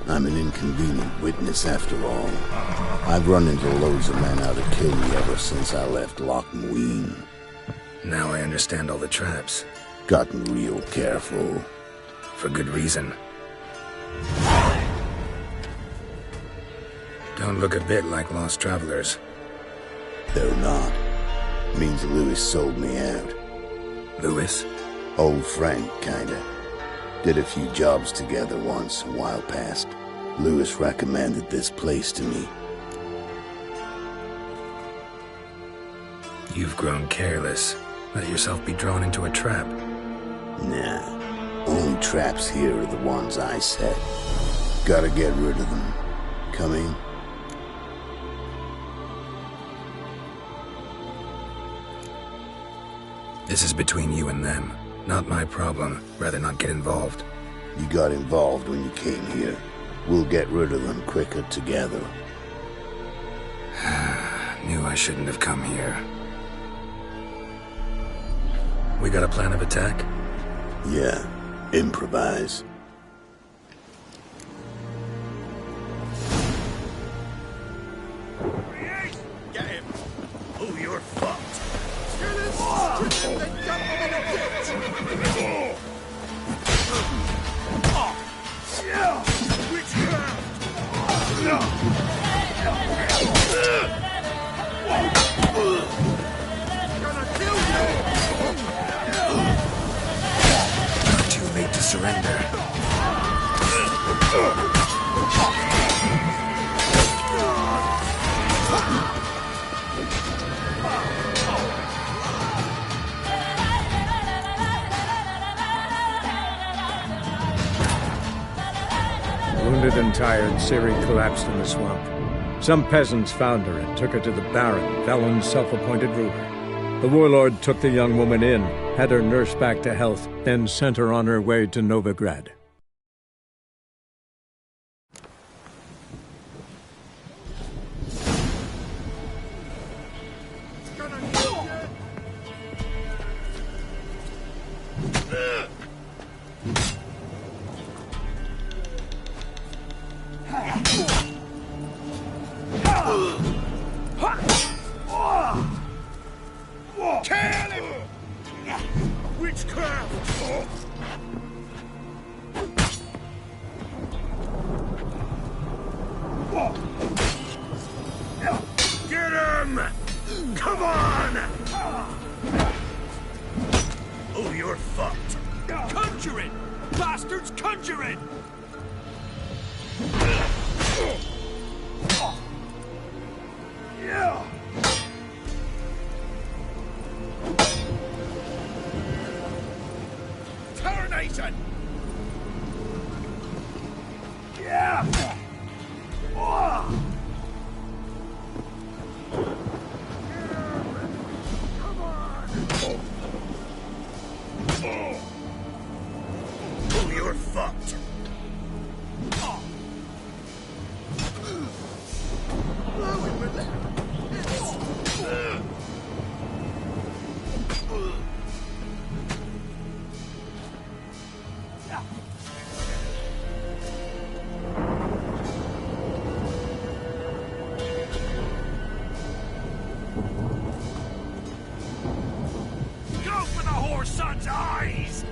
T: I'm an inconvenient witness after all. I've run into loads of men out to kill me ever since I left Loch Muin.
E: Now I understand all the traps.
T: Gotten real careful.
E: For good reason. Don't look a bit like lost travelers.
T: They're not. Means Lewis sold me out.
E: Lewis?
T: Old friend, kinda. Did a few jobs together once, a while past. Lewis recommended this place to me.
E: You've grown careless. Let yourself be drawn into a trap.
T: Nah. Only traps here are the ones I set. Gotta get rid of them. Coming?
E: This is between you and them. Not my problem. Rather not get involved.
T: You got involved when you came here. We'll get rid of them quicker together.
E: Knew I shouldn't have come here. We got a plan of attack?
T: Yeah. Improvise.
M: Get him! Oh, you're fucked!
E: Not too late to surrender.
U: Wounded and tired, Ciri collapsed in the swamp. Some peasants found her and took her to the Baron, Velen's self-appointed ruler. The warlord took the young woman in, had her nursed back to health, then sent her on her way to Novigrad.
M: conjuring! Yeah! Tarnation! Yeah! Oh! Oh, you're fucked. Go for the whore son's eyes!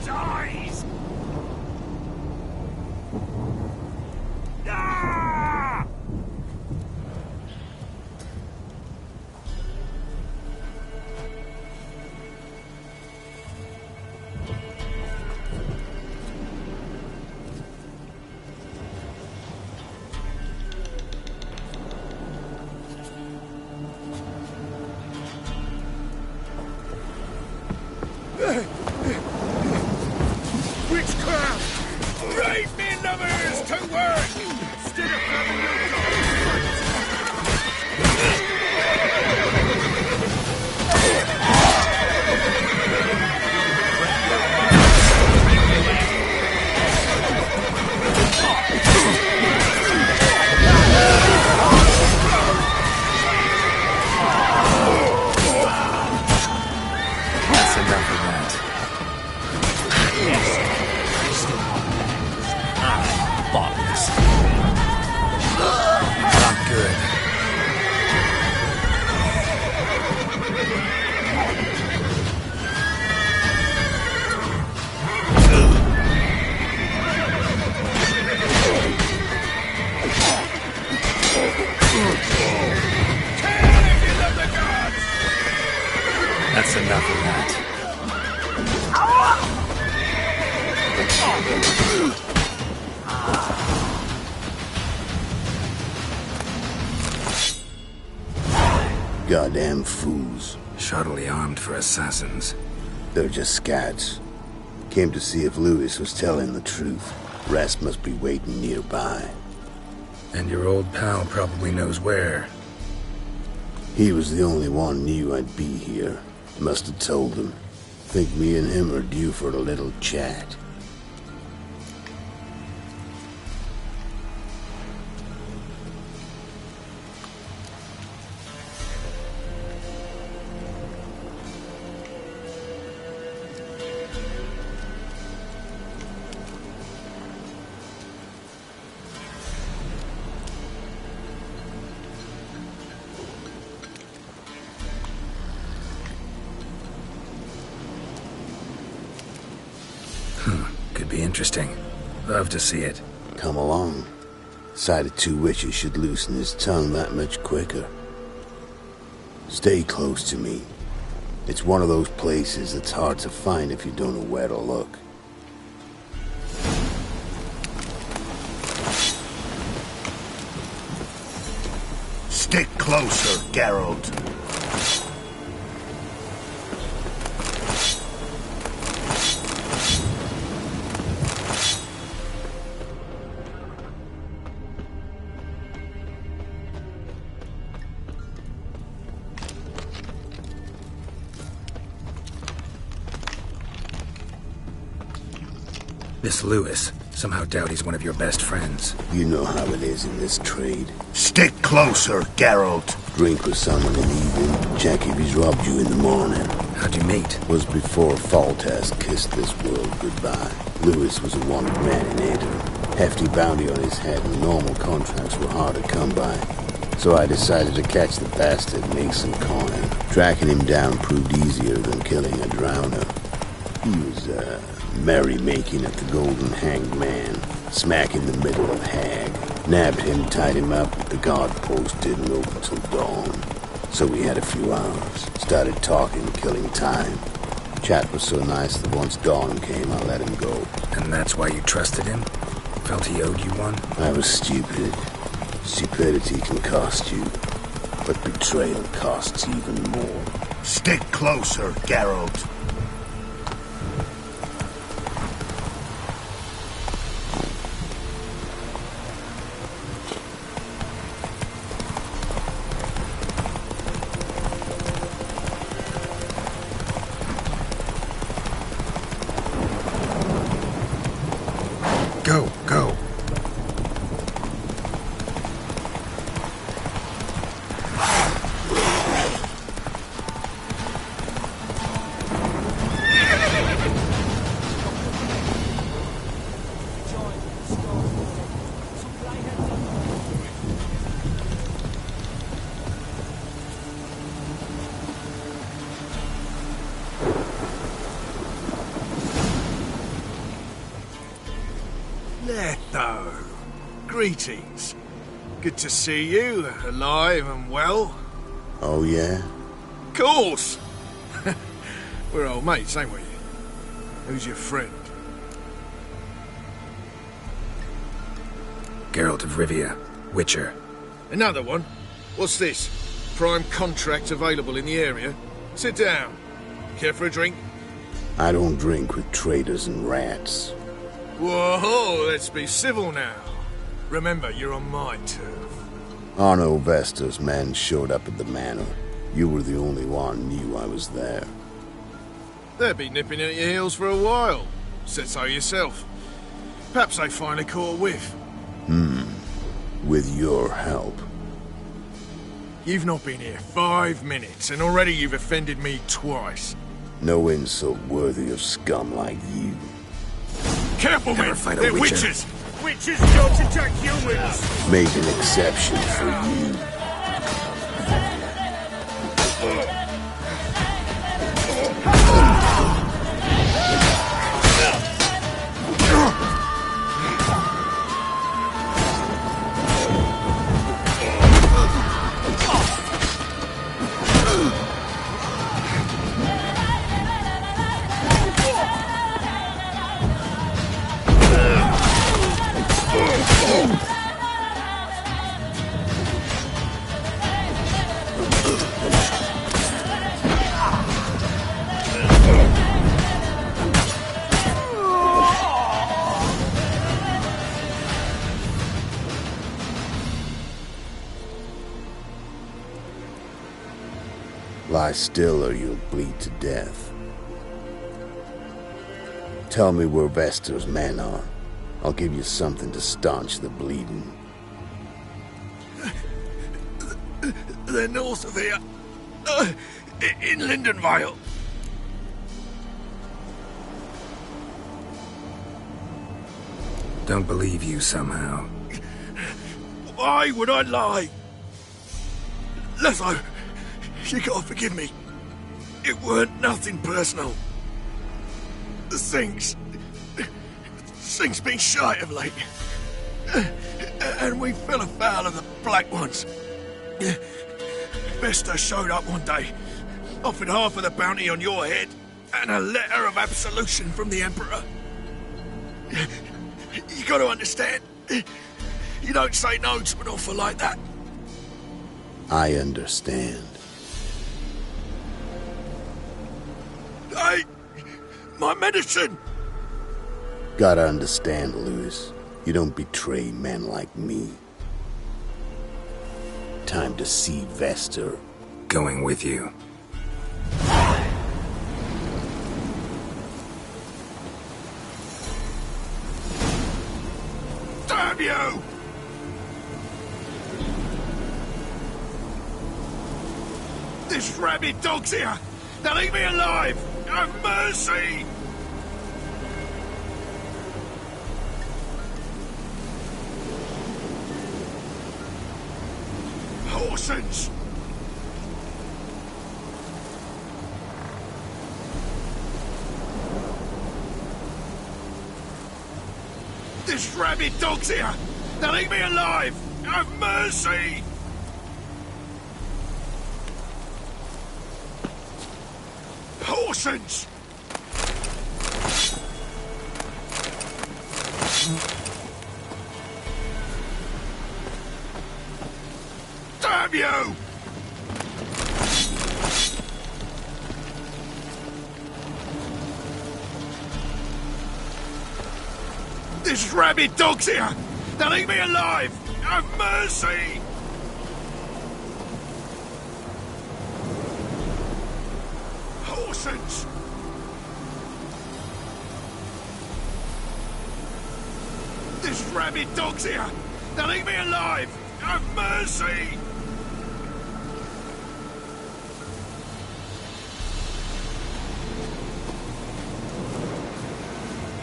M: Eyes! Ah! Witchcraft! Raise me numbers to work! Instead of having your
E: That's enough of that.
L: Bottles.
E: Not good. That's enough of that.
T: Goddamn fools.
E: Shoddily armed for assassins.
T: They're just scats. Came to see if Lewis was telling the truth. Rest must be waiting nearby.
E: And your old pal probably knows where.
T: He was the only one knew I'd be here. Must have told him. Think me and him are due for a little chat.
E: Could be interesting. Love to see it.
T: Come along. Sight of two witches should loosen his tongue that much quicker. Stay close to me. It's one of those places that's hard to find if you don't know where to look.
G: Stick closer, Geralt.
E: This Lewis, somehow doubt he's one of your best friends.
T: You know how it is in this trade.
G: Stick closer, Geralt.
T: Drink with someone in the evening, check if he's robbed you in the morning.
E: How'd you meet?
T: Was before Foltest kissed this world goodbye. Lewis was a wanted man in Aeter. Hefty bounty on his head and normal contracts were hard to come by. So I decided to catch the bastard and make some coin. Tracking him down proved easier than killing a drowner. He was, merrymaking at the Golden Hanged Man, smack in the middle of Hag. Nabbed him, tied him up, but the guard post didn't open till dawn. So we had a few hours. Started talking, killing time. Chat was so nice that once dawn came, I let him go.
E: And that's why you trusted him? Felt he owed you one?
T: I was stupid. Stupidity can cost you, but betrayal costs even more.
G: Stick closer, Geralt.
E: Go, go.
G: Letho. Greetings. Good to see you, alive and well.
T: Oh, yeah?
G: Course! We're old mates, ain't we? Who's your friend?
E: Geralt of Rivia, Witcher.
G: Another one? What's this? Prime contract available in the area? Sit down. Care for a drink?
T: I don't drink with traitors and rats.
G: Whoa, let's be civil now. Remember, you're on my turf.
T: Arno Vestor's men showed up at the manor. You were the only one knew I was there.
G: They'll be nipping at your heels for a while. Said so yourself. Perhaps they finally caught a whiff.
T: With your help.
G: You've not been here 5 minutes, and already you've offended me twice.
T: No insult worthy of scum like you.
G: Careful,
E: Never
G: men!
E: fight a
G: They're
E: witcher.
G: witches! Witches don't attack humans!
T: Make an exception for you. Lie still or you'll bleed to death. Tell me where Vestor's men are. I'll give you something to staunch the bleeding.
G: They're north of here. In Lindenvale.
E: Don't believe you somehow.
G: Why would I lie? Letho, you gotta forgive me. It weren't nothing personal. The things been shy of late. And we fell afoul of the Black Ones. Vestor showed up one day, offered half of the bounty on your head, and a letter of absolution from the Emperor. You gotta understand, you don't say no to an offer like that.
T: I understand.
G: Hey, my medicine!
T: Gotta understand, Lewis. You don't betray men like me. Time to see Vestor.
E: Going with you.
G: Damn you! This rabid dog's here! Now leave me alive! Have mercy! Horsens! This rabid dog's here! Now leave me alive! Have mercy! Horsens! Damn you! This rabid dog's here! Now leave me alive! Have mercy! Horsens! This rabid dog's here! Now leave me alive! Have mercy!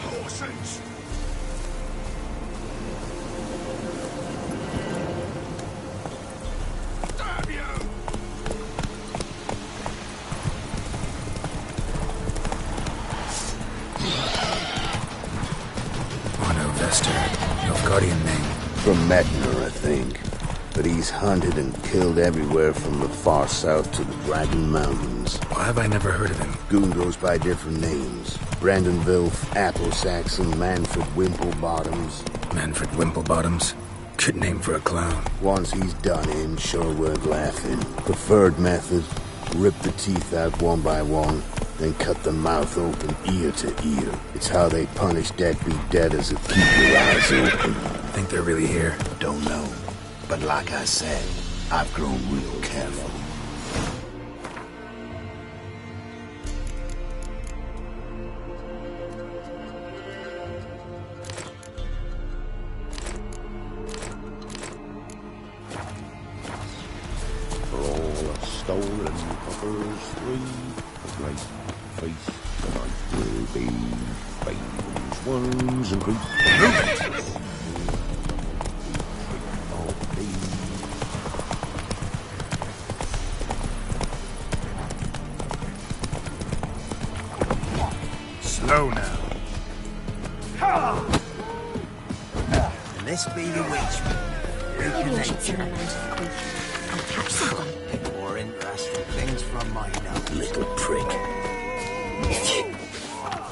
G: Horsens! Damn you!
E: Guardian name?
T: From Metner, I think. But he's hunted and killed everywhere from the far south to the Dragon Mountains.
E: Why have I never heard of him?
T: Goon goes by different names. Brandon Vilf, Apple Saxon, Manfred Wimplebottoms.
E: Manfred Wimplebottoms? Good name for a clown.
T: Once he's done in, sure worth laughing. Preferred method, rip the teeth out one by one, then cut the mouth open ear to ear. It's how they punish deadbeat debtors that keep your eyes open.
E: Think they're really here?
T: Don't know. But like I said, I've grown real careful.
M: For all the stolen coppers free, the great feast tonight will be babes, worms and creep.
E: Slow now.
H: Can this be the witch?
A: Reconnection. I'll catch someone.
H: More interesting things from my nose.
T: Little prick.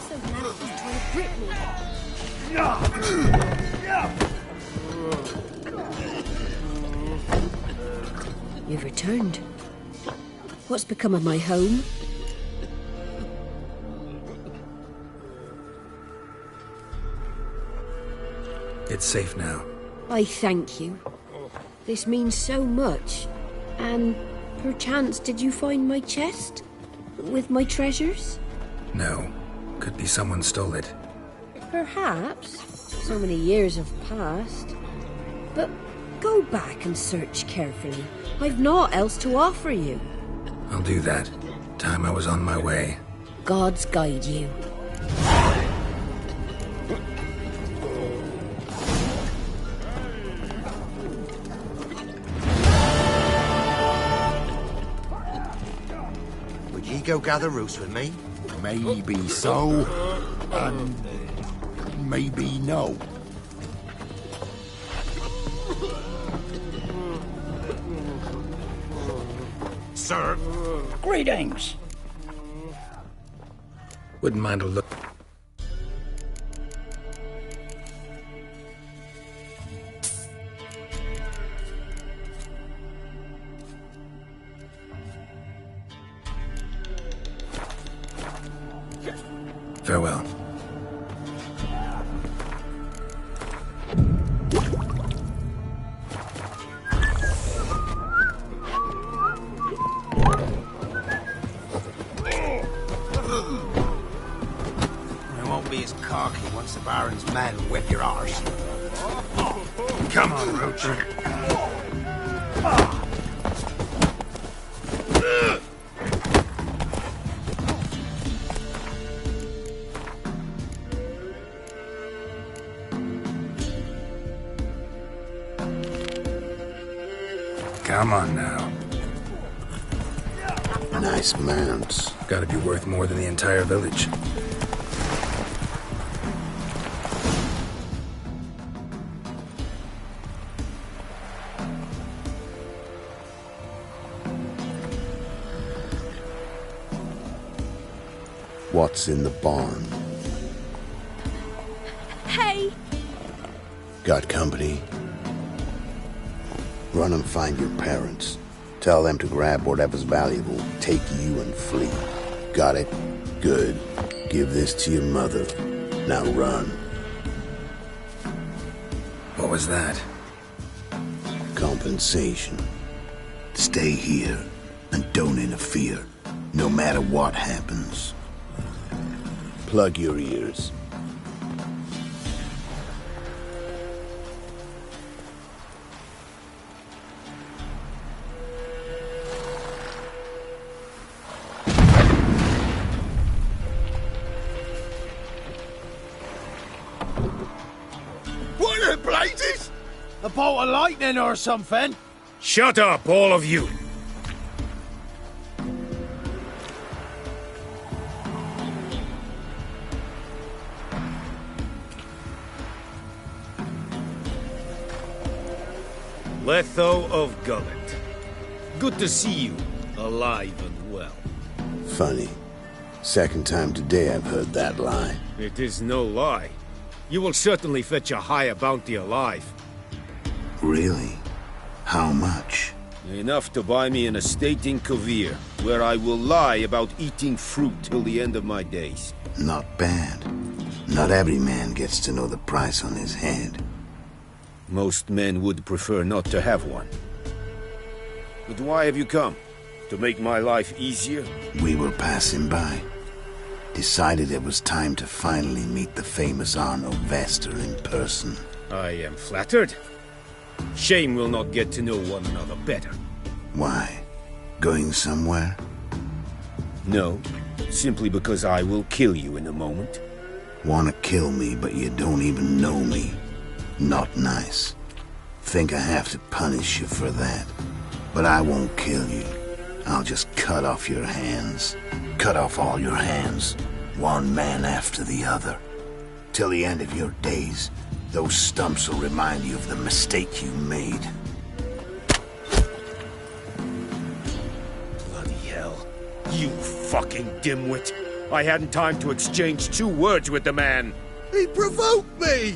N: So glad he's trying to grip me.
I: You've returned. What's become of my home?
E: It's safe now.
I: I thank you. This means so much. And perchance did you find my chest? With my treasures?
E: No. Could be someone stole it.
I: Perhaps. So many years have passed. But go back and search carefully. I've naught else to offer you.
E: I'll do that. Time I was on my way.
I: Gods guide you.
H: Would ye go gather roots with me?
M: Maybe so, and maybe no.
L: Sir.
M: Greetings.
E: Wouldn't mind a look. Farewell.
H: I won't be as cocky once the Baron's men whip your arse.
E: Come on, Roach. Come on now.
T: Nice mounts.
E: Gotta be worth more than the entire village.
T: What's in the barn?
N: Hey!
T: Got company? Run and find your parents. Tell them to grab whatever's valuable, take you and flee. Got it? Good. Give this to your mother. Now run.
E: What was that?
T: Compensation. Stay here and don't interfere, no matter what happens. Plug your ears.
C: What in blazes?
H: A bolt of lightning or something?
L: Shut up, all of you! Letho of Gullet. Good to see you, alive and well.
T: Funny. Second time today I've heard that lie.
L: It is no lie. You will certainly fetch a higher bounty alive.
T: Really? How much?
L: Enough to buy me an estate in Kovir, where I will lie about eating fruit till the end of my days.
T: Not bad. Not every man gets to know the price on his head.
L: Most men would prefer not to have one. But why have you come? To make my life easier?
T: We were passing by. Decided it was time to finally meet the famous Arno Vester in person.
L: I am flattered. Shame we'll not get to know one another better.
T: Why? Going somewhere?
L: No, simply because I will kill you in a moment.
T: Wanna kill me, but you don't even know me. Not nice. Think I have to punish you for that. But I won't kill you. I'll just cut off your hands. Cut off all your hands. One man after the other. Till the end of your days, those stumps will remind you of the mistake you made.
L: Bloody hell. You fucking dimwit. I hadn't time to exchange 2 words with the man.
C: He provoked me!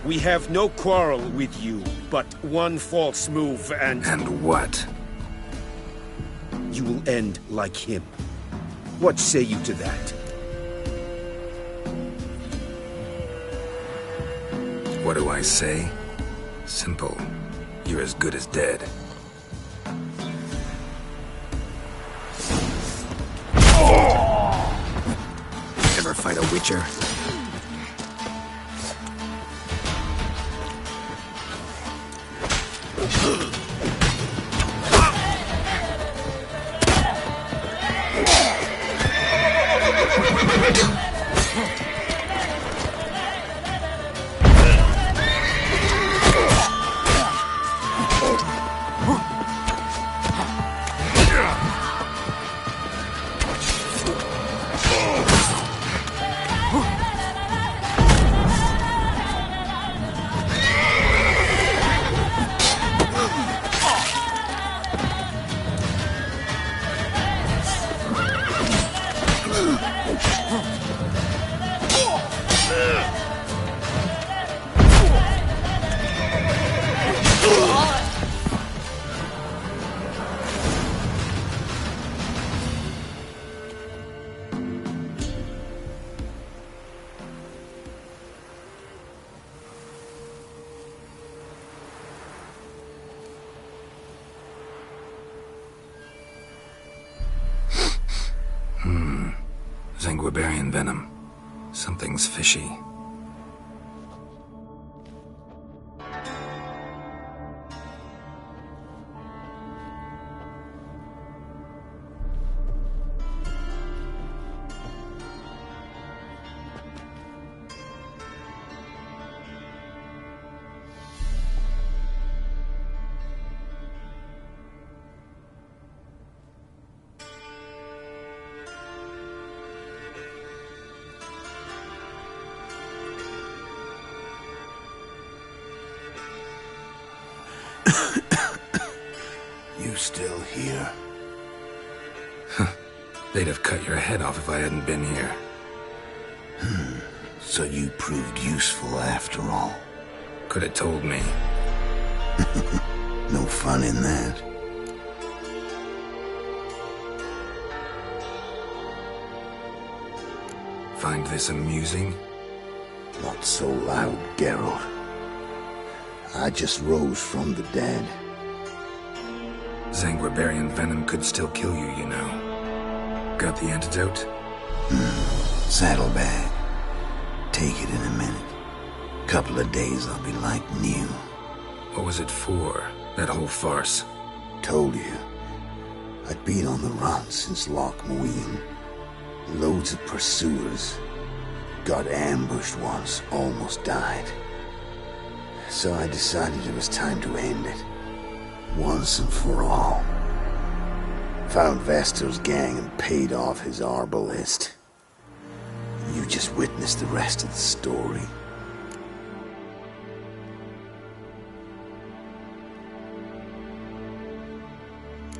L: We have no quarrel with you, but one false move and...
E: And what?
L: You will end like him. What say you to that?
E: What do I say? Simple. You're as good as dead. Ever fight a witcher? Zanguibarian venom. Something's fishy.
T: You still here?
E: They'd have cut your head off if I hadn't been here.
T: So you proved useful after all.
E: Could have told me.
T: No fun in that.
E: Find this amusing?
T: Not so loud, Geralt. I just rose from the dead.
E: Zanguibarian venom could still kill you, you know. Got the antidote?
T: Saddlebag. Take it in a minute. Couple of days I'll be like new.
E: What was it for, that whole farce?
T: Told you. I'd been on the run since Loch Muin. Loads of pursuers. Got ambushed once, almost died. So I decided it was time to end it. Once and for all. Found Vestor's gang and paid off his arbalist. You just witnessed the rest of the story.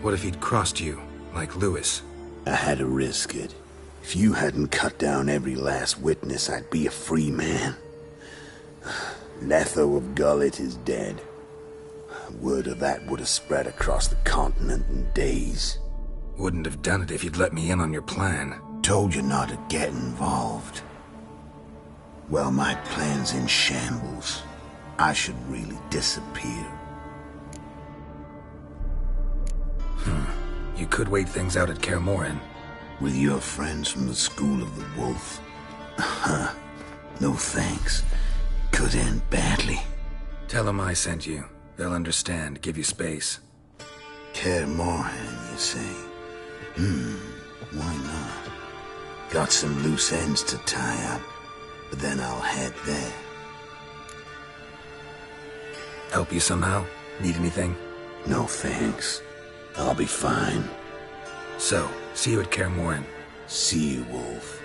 E: What if he'd crossed you, like Lewis?
T: I had to risk it. If you hadn't cut down every last witness, I'd be a free man. Letho of Gullet is dead. Word of that would have spread across the continent in days.
E: Wouldn't have done it if you'd let me in on your plan.
T: Told you not to get involved. Well, my plan's in shambles. I should really disappear.
E: You could wait things out at Kaer Morhen.
T: With your friends from the School of the Wolf. No thanks. Could end badly.
E: Tell them I sent you. They'll understand, give you space.
T: Kaer Morhen, you say? Why not? Got some loose ends to tie up, but then I'll head there.
E: Help you somehow? Need anything?
T: No thanks. I'll be fine.
E: So, see you at Kaer Morhen.
T: See you, Wolf.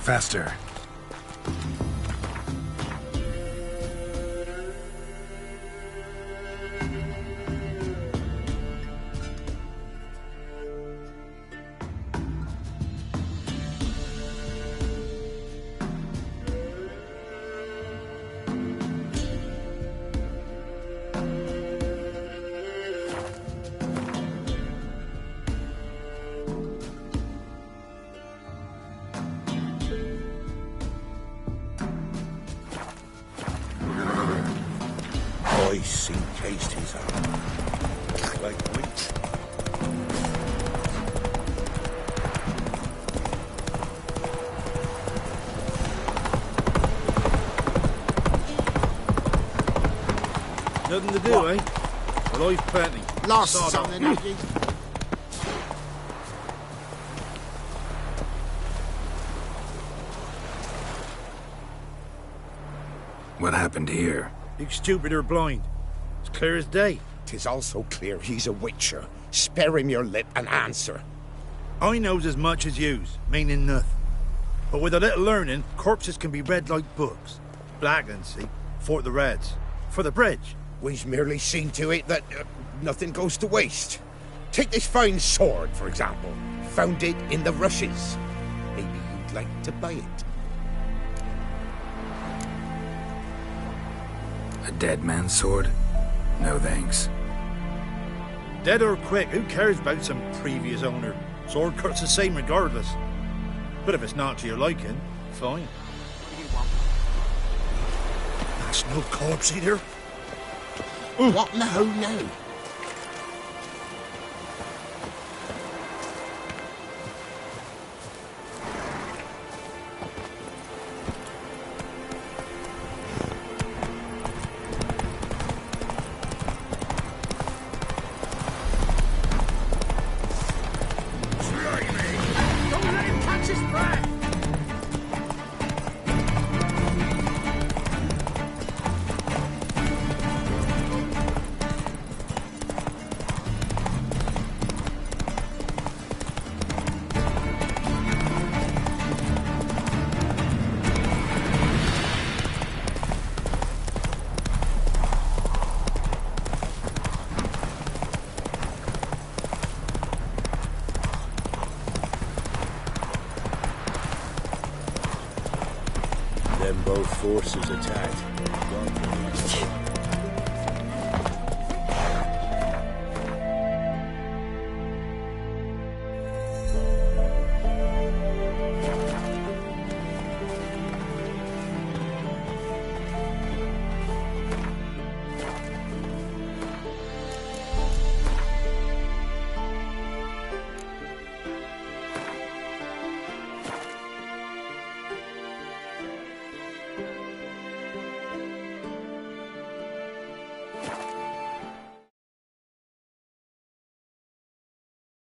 E: Faster.
M: Ice encased his arm, like wheat. Nothing to do, eh? Well, I've plenty.
D: Lost something, have you?
E: What happened here?
M: Big stupid or blind. It's clear as day.
D: 'Tis also clear he's a witcher. Spare him your lip and answer.
M: I knows as much as yous, meaning nothing. But with a little learning, corpses can be read like books. Black and see, for the reds. For the bridge.
D: We've merely seen to it that nothing goes to waste. Take this fine sword, for example. Found it in the rushes. Maybe you'd like to buy it.
E: A dead man's sword? No thanks.
B: Dead or quick, who cares about some previous owner? Sword cuts the same regardless. But if it's not to your liking, fine. That's no corpse either.
L: What in the hell now?
M: Both forces attacked.